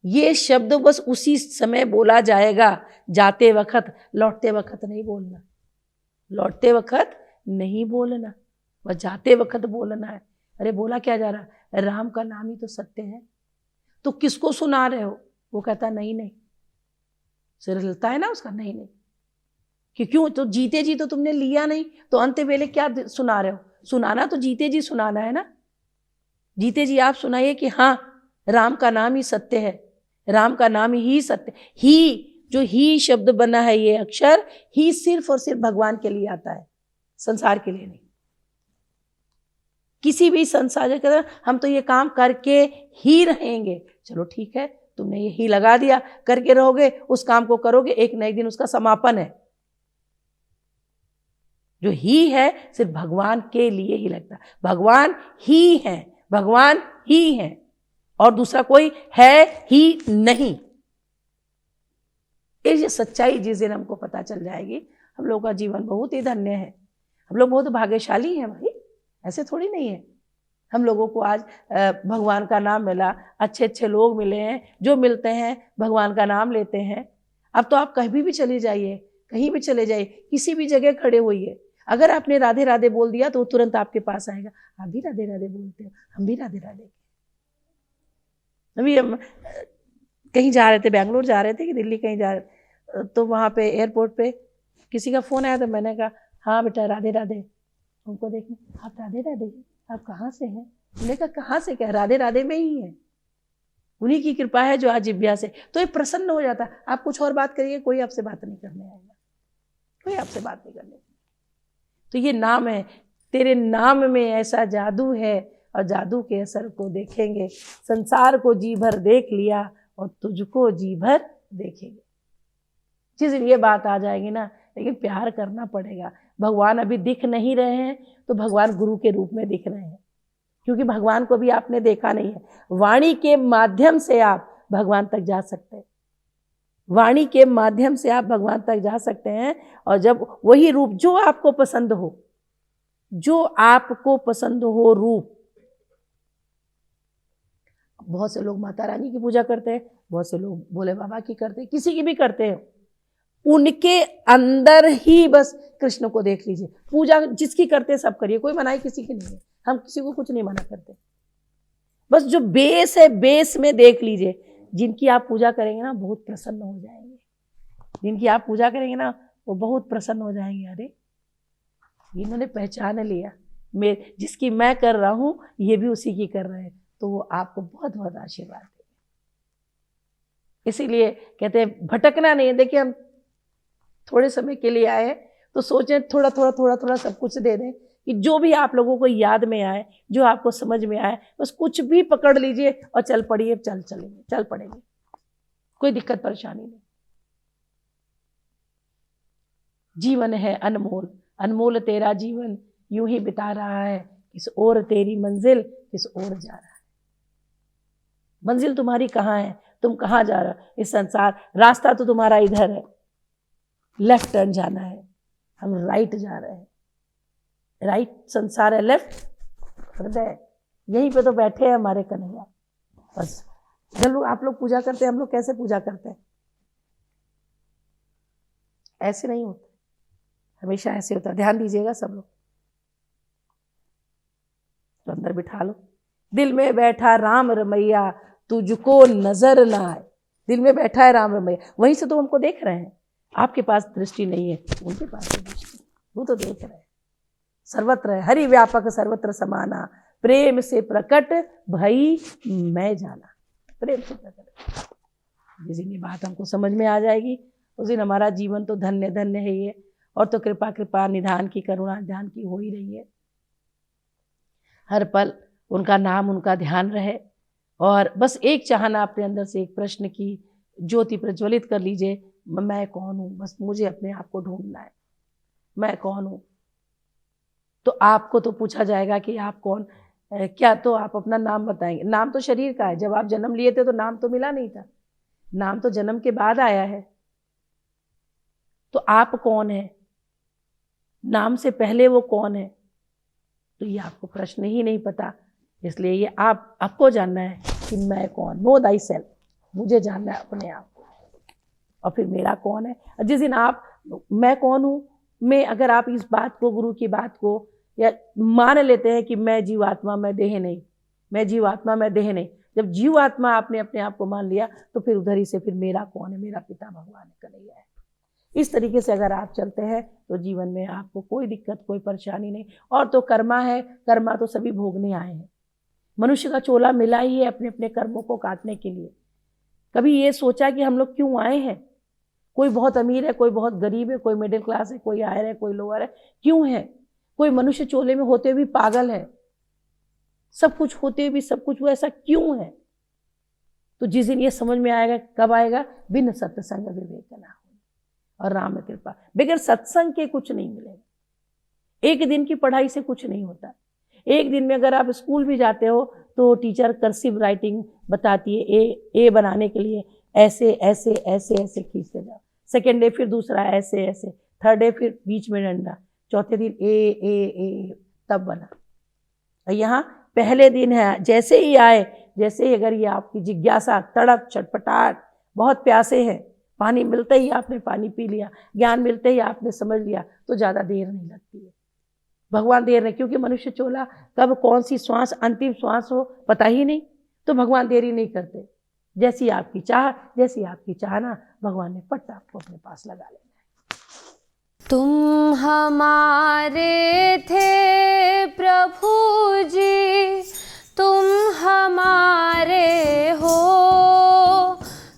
ये शब्द बस उसी समय बोला जाएगा, जाते वक्त, लौटते वक्त नहीं बोलना, लौटते वक्त नहीं बोलना, बस जाते वक्त बोलना है। अरे बोला क्या जा रहा है, राम का नाम ही तो सत्य है। तो किसको सुना रहे हो? वो कहता नहीं, सिर हिलता है ना उसका, नहीं कि क्यों, तो जीते जी तो तुमने लिया नहीं, तो अंत वेले क्या सुना रहे हो? सुनाना तो जीते जी सुनाना है ना। जीते जी आप सुनाइए कि हाँ राम का नाम ही सत्य है, राम का नाम ही सत्य। ही जो ही शब्द बना है, ये अक्षर ही सिर्फ और सिर्फ भगवान के लिए आता है, संसार के लिए नहीं। किसी भी संसार के अंदर हम तो ये काम करके ही रहेंगे, चलो ठीक है, तुमने ये ही लगा दिया, करके रहोगे, उस काम को करोगे, एक न एक दिन उसका समापन है। जो ही है सिर्फ भगवान के लिए ही लगता है, भगवान ही है, भगवान ही है, और दूसरा कोई है ही नहीं। ये सच्चाई जिस दिन हमको पता चल जाएगी, हम लोगों का जीवन बहुत ही धन्य है। हम लोग बहुत भाग्यशाली हैं भाई, ऐसे थोड़ी नहीं है। हम लोगों को आज भगवान का नाम मिला, अच्छे अच्छे लोग मिले हैं, जो मिलते हैं भगवान का नाम लेते हैं। अब तो आप कहीं भी चले जाइए, कहीं भी चले जाइए, किसी भी जगह खड़े होइए, अगर आपने राधे राधे बोल दिया तो तुरंत आपके पास आएगा, आप भी राधे राधे बोलते हो, हम भी राधे राधे। अभी हम कहीं जा रहे थे, बैंगलोर जा रहे थे कि दिल्ली कहीं जा रहे, तो वहाँ पे एयरपोर्ट पे किसी का फ़ोन आया, तो मैंने कहा हाँ बेटा राधे राधे। उनको देखने, आप राधे राधे, आप कहाँ से हैं? मैंने कहा कहाँ से, क्या राधे राधे में ही है, उन्हीं की कृपा है जो आज जिब्या से। तो ये प्रसन्न हो जाता। आप कुछ और बात करिए, कोई आपसे बात नहीं करने आएगा, कोई आपसे बात नहीं करने। तो ये नाम है, तेरे नाम में ऐसा जादू है, और जादू के असर को देखेंगे, संसार को जी भर देख लिया और तुझको जी भर देखेंगे। जिस दिन ये बात आ जाएगी ना, लेकिन प्यार करना पड़ेगा। भगवान अभी दिख नहीं रहे हैं, तो भगवान गुरु के रूप में दिख रहे हैं, क्योंकि भगवान को भी आपने देखा नहीं है। वाणी के माध्यम से आप भगवान तक जा सकते हैं, वाणी के माध्यम से आप भगवान तक जा सकते हैं। और जब वही रूप जो आपको पसंद हो, जो आपको पसंद हो रूप, बहुत से लोग माता रानी की पूजा करते हैं, बहुत से लोग भोले बाबा की करते हैं, किसी की भी करते हैं, उनके अंदर ही बस कृष्ण को देख लीजिए। पूजा जिसकी करते हैं सब करिए, कोई मनाही किसी की नहीं है, हम किसी को कुछ नहीं मना करते। बस जो बेस है, बेस में देख लीजिए। जिनकी आप पूजा करेंगे ना बहुत प्रसन्न हो जाएंगे, जिनकी आप पूजा करेंगे ना वो बहुत प्रसन्न हो जाएंगे। अरे इन्होंने पहचान लिया, मैं जिसकी मैं कर रहा हूँ ये भी उसी की कर रहे हैं, तो वो आपको बहुत बहुत आशीर्वाद देंगे। इसीलिए कहते हैं भटकना नहीं है। देखिए हम थोड़े समय के लिए आए तो सोचें थोड़ा थोड़ा थोड़ा थोड़ा सब कुछ दे दें, कि जो भी आप लोगों को याद में आए, जो आपको समझ में आए, बस कुछ भी पकड़ लीजिए और चल पड़िए, चल पड़ेंगे, कोई दिक्कत परेशानी नहीं। जीवन है अनमोल, अनमोल तेरा जीवन यूं ही बिता रहा है, किस ओर तेरी मंजिल किस ओर जा रहा है। मंजिल तुम्हारी कहाँ है, तुम कहाँ जा रहे हो? इस संसार, रास्ता तो तुम्हारा इधर है, लेफ्ट टर्न जाना है, हम राइट जा रहे हैं। राइट संसार है, लेफ्ट हृदय, यहीं पे तो बैठे हैं हमारे कन्हैया। बस जब लोग आप लोग पूजा करते हैं, हम लोग कैसे पूजा करते हैं? ऐसे नहीं होता, हमेशा ऐसे होता है। ध्यान दीजिएगा सब लोग, तो अंदर बिठा लो, दिल में बैठा राम रमैया तुझको नजर ना आए। दिल में बैठा है राम रमैया, वहीं से तो हमको देख रहे हैं। आपके पास दृष्टि नहीं है, उनके पास है दृष्टि, वो तो देख रहे हैं। सर्वत्र है हरि व्यापक सर्वत्र समाना, प्रेम से प्रकट भई मैं जाना। प्रेम से प्रकट, जिस दिन ये बात हमको समझ में आ जाएगी उस दिन हमारा जीवन तो धन्य धन्य है ये। और तो कृपा कृपा निधान की करुणा ध्यान की हो ही रही है। हर पल उनका नाम उनका ध्यान रहे, और बस एक चाहना अपने अंदर से, एक प्रश्न की ज्योति प्रज्वलित कर लीजिए, मैं कौन हूँ। बस मुझे अपने आप को ढूंढना है, मैं कौन हूँ। तो आपको तो पूछा जाएगा कि आप कौन क्या, तो आप अपना नाम बताएंगे। नाम तो शरीर का है, जब आप जन्म लिए थे तो नाम तो मिला नहीं था, नाम तो जन्म के बाद आया है। तो आप कौन है, नाम से पहले वो कौन है, तो ये आपको प्रश्न ही नहीं पता। इसलिए ये आपको जानना है कि मैं कौन, नो दाई सेल्फ, मुझे जानना है अपने आप को। और फिर मेरा कौन है, जिस दिन आप मैं कौन हूँ मैं, अगर आप इस बात को, गुरु की बात को या मान लेते हैं कि मैं जीवात्मा मैं देह नहीं, मैं जीवात्मा मैं देह नहीं, जब जीवात्मा आपने अपने आप को मान लिया तो फिर उधर ही से फिर मेरा कौन है, मेरा पिता भगवान कन्हैया है। इस तरीके से अगर आप चलते हैं तो जीवन में आपको कोई दिक्कत कोई परेशानी नहीं। और तो कर्मा है, कर्मा तो सभी भोगने आए हैं। मनुष्य का चोला मिला ही है अपने अपने कर्मों को काटने के लिए। कभी ये सोचा कि हम लोग क्यों आए हैं? कोई बहुत अमीर है, कोई बहुत गरीब है, कोई मिडिल क्लास है, कोई हायर है, कोई लोअर है, क्यों है? कोई मनुष्य चोले में होते हुए पागल है, सब कुछ होते हुए भी सब कुछ वो ऐसा क्यों है? तो जिस दिन ये समझ में आएगा, कब आएगा? बिन सत्संग विवेक ना हो। और राम कृपा, बगैर सत्संग के कुछ नहीं मिलेगा। एक दिन की पढ़ाई से कुछ नहीं होता। एक दिन में अगर आप स्कूल भी जाते हो तो टीचर कर्सिव राइटिंग बताती है, ए बनाने के लिए ऐसे ऐसे ऐसे ऐसे खींचते जाओ। सेकेंड डे फिर दूसरा ऐसे ऐसे, थर्ड डे फिर बीच में डंडा, चौथे दिन ए तब बना। और यहाँ पहले दिन है, जैसे ही आए, जैसे ही अगर ये आपकी जिज्ञासा, तड़प, छटपटाहट, बहुत प्यासे हैं, पानी मिलते ही आपने पानी पी लिया, ज्ञान मिलते ही आपने समझ लिया, तो ज़्यादा देर नहीं लगती है। भगवान देर नहीं, क्योंकि मनुष्य चोला कब कौन सी श्वास अंतिम श्वास हो पता ही नहीं, तो भगवान देरी नहीं करते। जैसी आपकी चाह, जैसी आपकी चाहना, भगवान ने पट आपको अपने पास लगा लेना है। तुम हमारे थे प्रभु जी, तुम हमारे हो,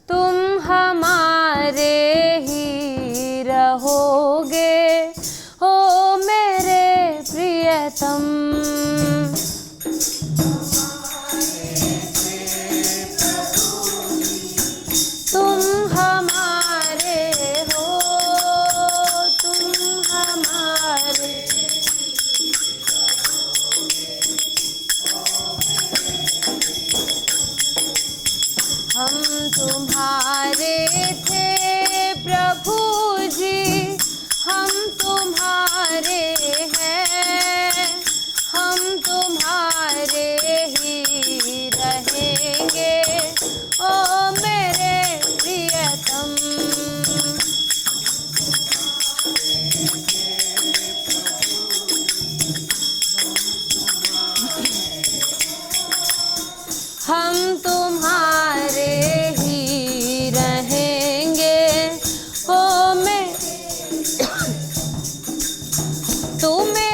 तुम हमारे ही रहोगे, ओ मेरे प्रियतम। तुम हमारे हो, तुम हमारे, हम तुम्हारे थे प्रभु जी, हम तुम्हारे हैं, हम तुम्हारे ही रहेंगे, ओ मेरे प्रियतम। हम तुम्हारे ही रहेंगे, ओ मैं तुम्हें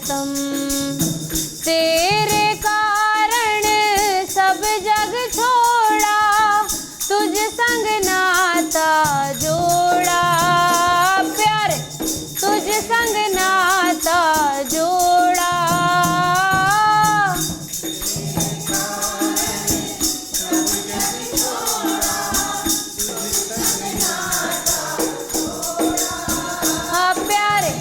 प्रियतम। तेरे कारण सब जग छोड़ा, तुझ संग नाता जोड़ा प्यारे, तुझ संग नाता जोड़ा। हाँ प्यारे,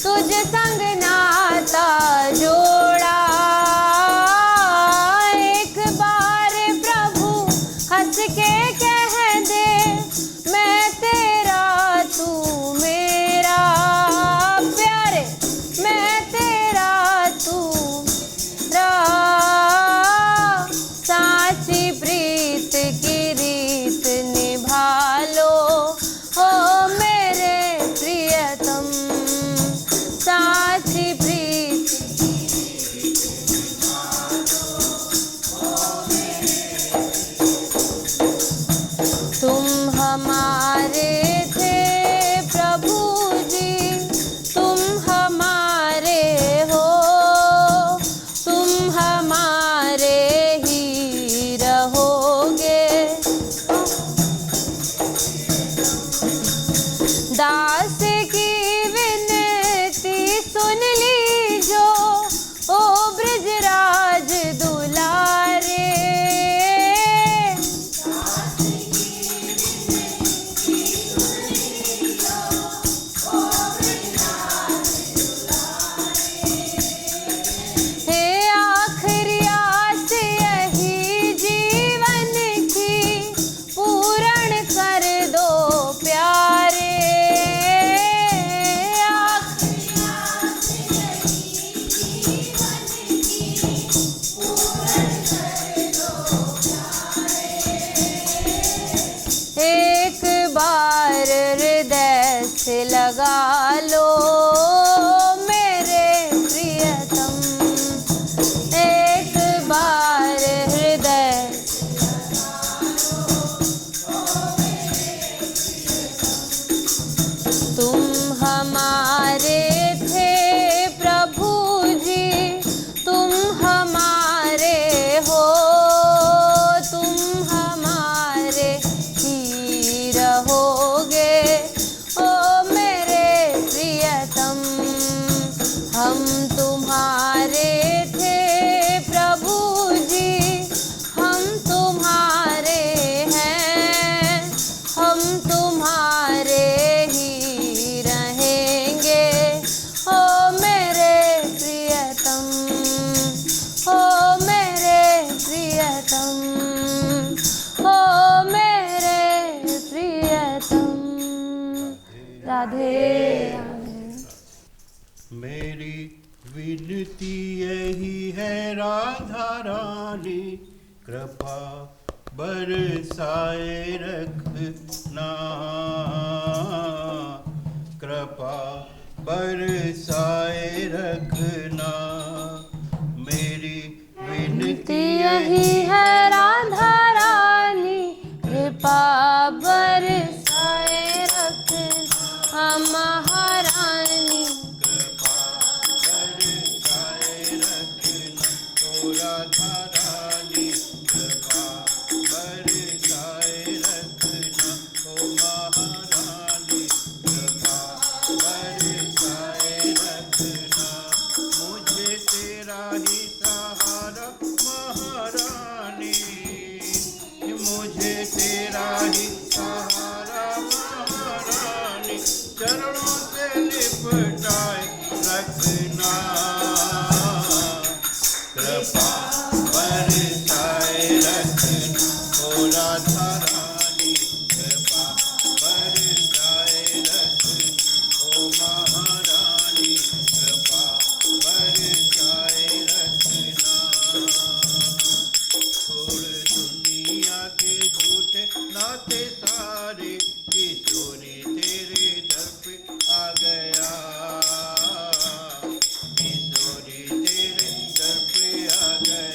तुझ संग नाता जोड़ा। एक बार प्रभु हंस के कह दे, मैं तेरा तू मेरा प्यारे, मैं तेरा तू मेरा। साची प्रीत की रीत निभा लो ओ मेरे प्रियतम। साची प्रीत तुम हमारे थे प्रभु जी, तुम हमारे हो, तुम हमारे ही रहोगे। दास की विनती सुन लीजो ओ ब्रजराज दुलारे। हे आखिरी आस यही जीवन की, पूर्ण कर दो प्यारे। आखिरी आस यही जीवन की, पूर्ण कर दो प्यारे। एक बार हृदय से लगा लो मेरे प्रियतम। एक बार हृदय तुम हमारे थे प्रभु जी, तुम हमारे हो, तुम हमारे ही रहोगे ओ मेरे प्रियतम। हम तुम्हारे थे प्रभु जी, हम तुम्हारे हैं, हम तुम्हारे ही रहेंगे ओ मेरे प्रियतम, ओ मेरे प्रियतम, ओ मेरे प्रियतम। राधे राधे। मेरी विनती यही है राधा रानी, कृपा बरसाए रखना, कृपा बरसाए रखना। मेरी विनती यही है राधा रानी, कृपा बरसाए रखना महारानी। कृपा बरसाए रखना ओ राधा रानी, कृपा बरसाए रखना ओ महारानी, कृपा बरसाए रखना। मुझे तेरा ही सहारा महारानी, मुझे तेरा ही सहारा महारानी। चरणों से लिपटाए रखना, कृपा बरसाए रखना ओ राधा रानी, कृपा बरसाए रखना ओ महारानी, कृपा बरसाए रखना। छोड़ दुनिया के झूठे नाते सारे, किशोरी तेरे दर पे आ गया, किशोरी तेरे दर पे आ गया।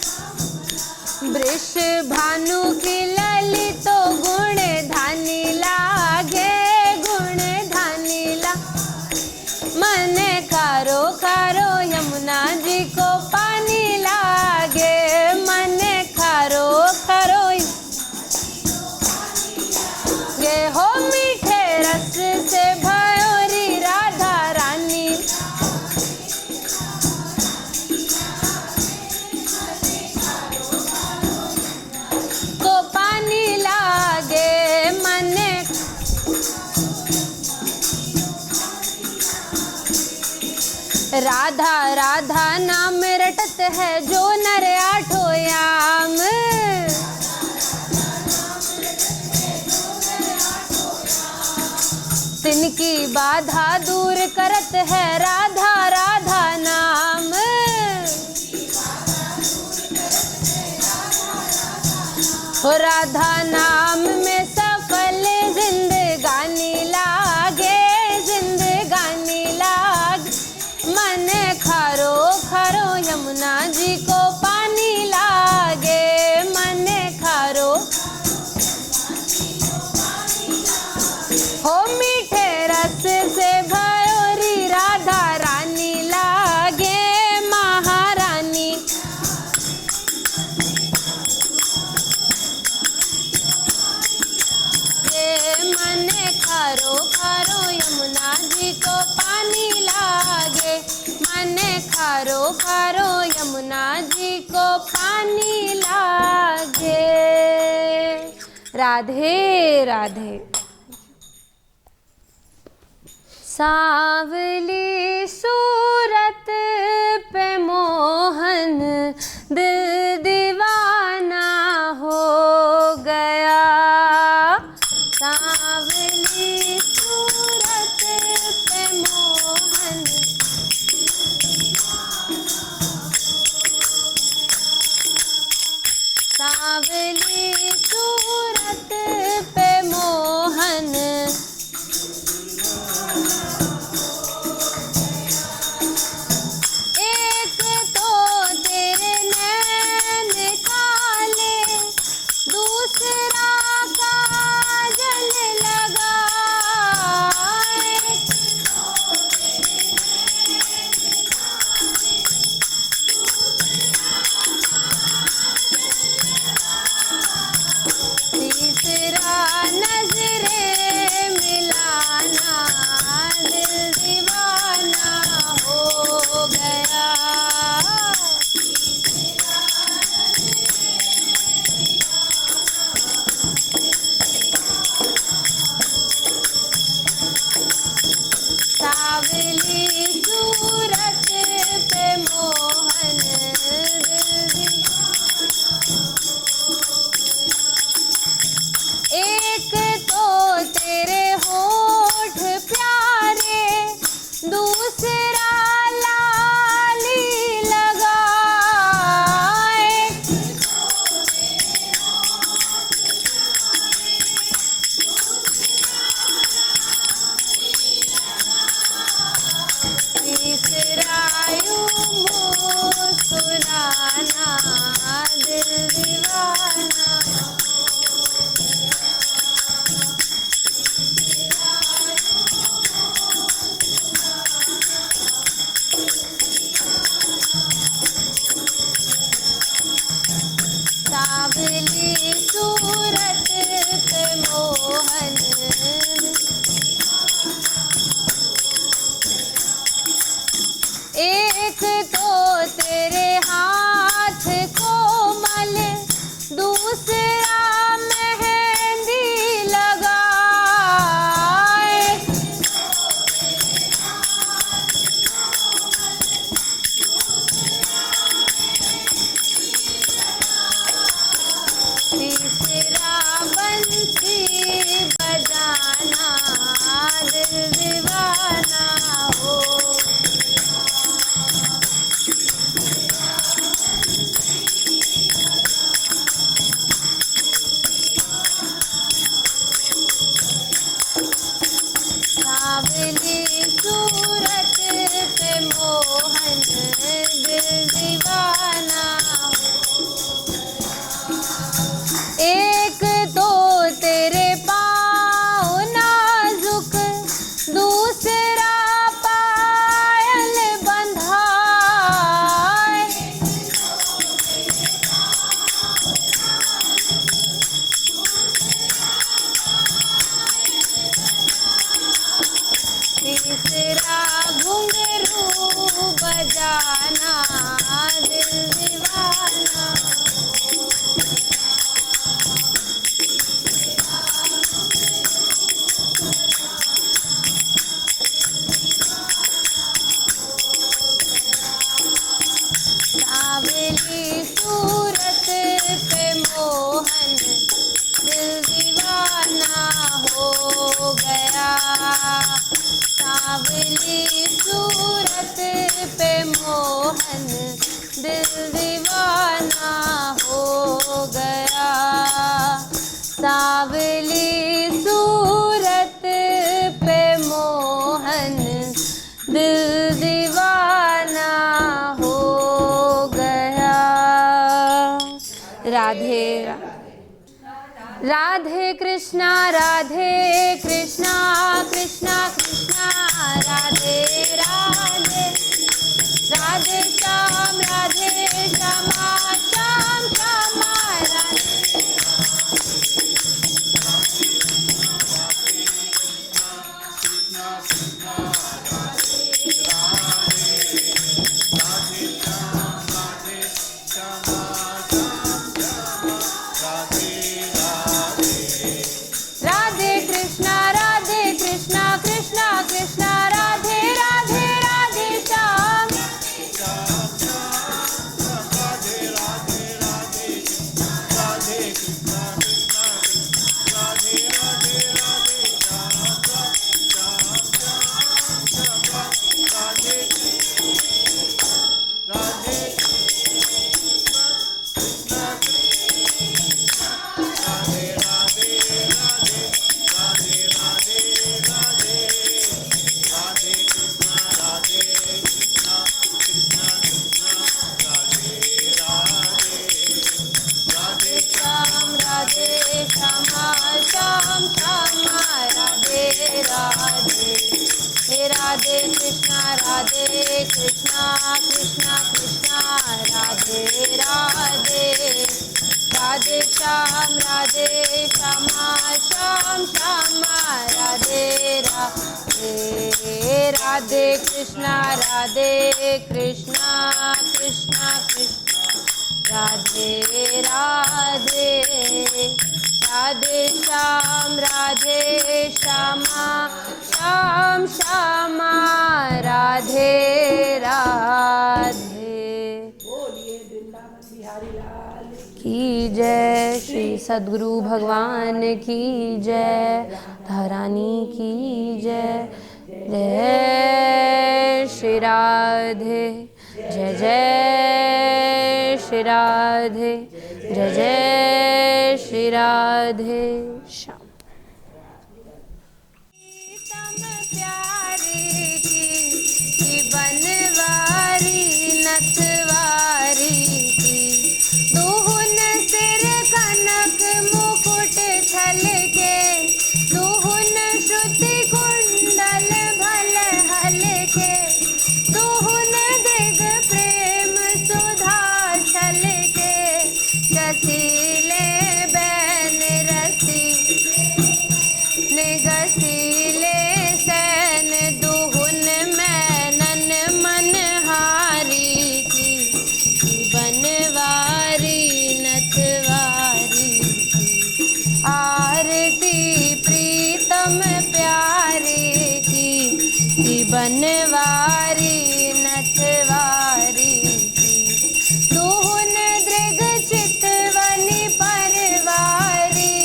यश भानु की ललितो गुण धानी लागे, गुण धानी ला। मन खारो खारो यमुना जी को पानी लागे, मन खारो खारो ये हो मीठे रस से भयोरी राधा रानी। को पानी लागे मन। राधा राधा नाम रटत है जो नर आठो याम, तिनकी बाधा दूर करत है राधा राधा नाम। हो राधा नाम में सफल जिंदगानी लागे, जिंदगानी लागे। मन खारो खारो यमुना जी को पानी लागे, मन खारो हो मीठे रस से भयोरी राधा रानी लागे, महारानी। ये मन खारो खारो यमुना जी को पानी लागे, मन खारो खारो यमुना जी को पानी लागे। राधे राधे। सांवली सूरत पे मोहन दिल दीवाना हो गया, सांवली सूरत पे मोहन। सांवली सूरत पे मोहन। एक तो तेरे नैन काले, दूसरा काजल लगाए। तीसरा नजरे मिलाना, दिल दीवाना हो गया। सावली सूरत पे मोहन दिल। एक तो तेरे होठ प्यारे, दूसरा लाली लगाए। तीसरा यूं मुस्कुराना, दिल दीवाना। सावली सूरत पे मोहन। एक तो तेरे हाथ कोमल, दूसरा मेहंदी लगाए। तीसरा सांवली सूरत पे मोहन दिल दीवाना हो गया। सांवली सूरत पे मोहन दिल दीवाना हो गया। सांवली सूरत पे मोहन दिल दीवाना हो गया। राधे राधे कृष्णा कृष्णा कृष्णा राधे राधे राधे श्याम श्यामा श्याम श्यामा राधे। राधे कृष्णा कृष्णा कृष्णा राधे राधे राधे श्याम। राधे श्यामा श्याम श्यामा राधे राधे। हे राधे कृष्णा कृष्णा कृष्णा राधे राधे राधे श्याम श्यामा श्याम श्यामा राधे राधे। राधे कृष्णा कृष्णा कृष्णा राधे राधे राधे श्याम श्यामा श्याम श्यामा राधे राधे। की जय श्री सद्गुरु भगवान की जय। धरानी की जय। जय श्री राधे जय जय श्री राधे जय जय श्री राधे श्याम। प्यारी की बनवारी नथवारी की दुहुन सिर कनक मुकुट छलके दुहुन श्रुति कुंडल भल हलके दुहुन दिग प्रेम सुधा छलके गसीले बैन रसी गसीले सैन दुहुन मैनन मनहारी की बनवारी नथवारी की आरती प्रीतम प्यारे की बनवारी नथवारी की दुहुन दृग चितवनी परवारी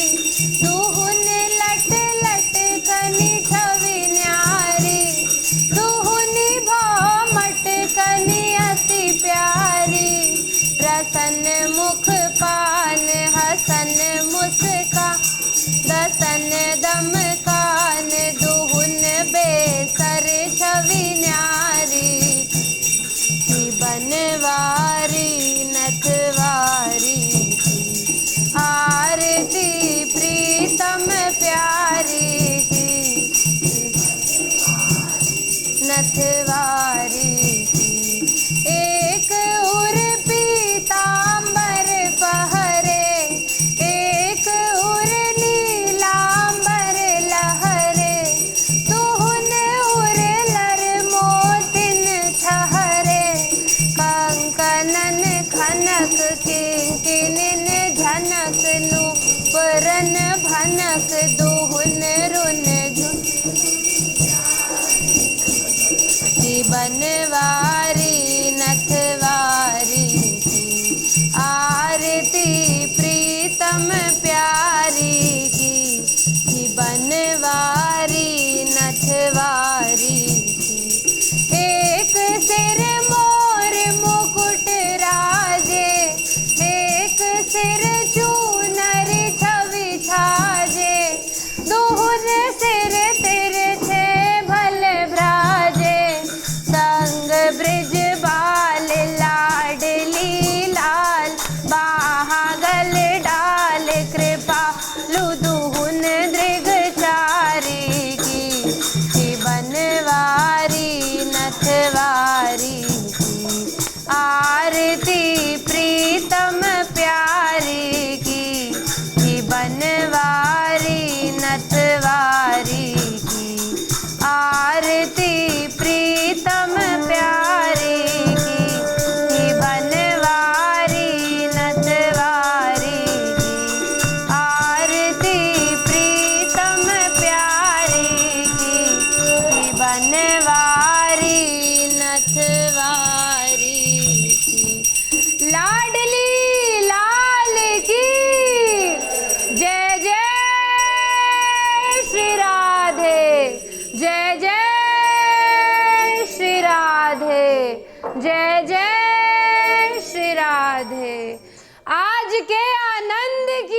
दुहुन लट लट कनि छवि न्यारी दुहुनि भामट कनि अति प्यारी प्रसन्न मुख पान हसन मुस्का दसन दम कान दुहुन बेसर छवि न्यारी की बनवारी नथवारी की आरती प्रीतम प्यारी की नथवारी की एक उर पीतांबर पहरे एक उर नीलांबर लहरे दुहुन उर लर मोतिन ठहरे कंकनन खनक किंकिनिन झनक नूपुरन भनक दुहुन रुन झुन की बनवारी नथवारी आरती प्रीतम प्यारी की बनवारी नथवारी की आरती प्रीतम प्यारी की बनवारी नथवारी की आरती प्रीतम प्यारी की बनवारी नथवारी की लाडली लाल की जय जय श्री राधे जय जय श्री राधे जय जय श्री राधे। आज के आनंद की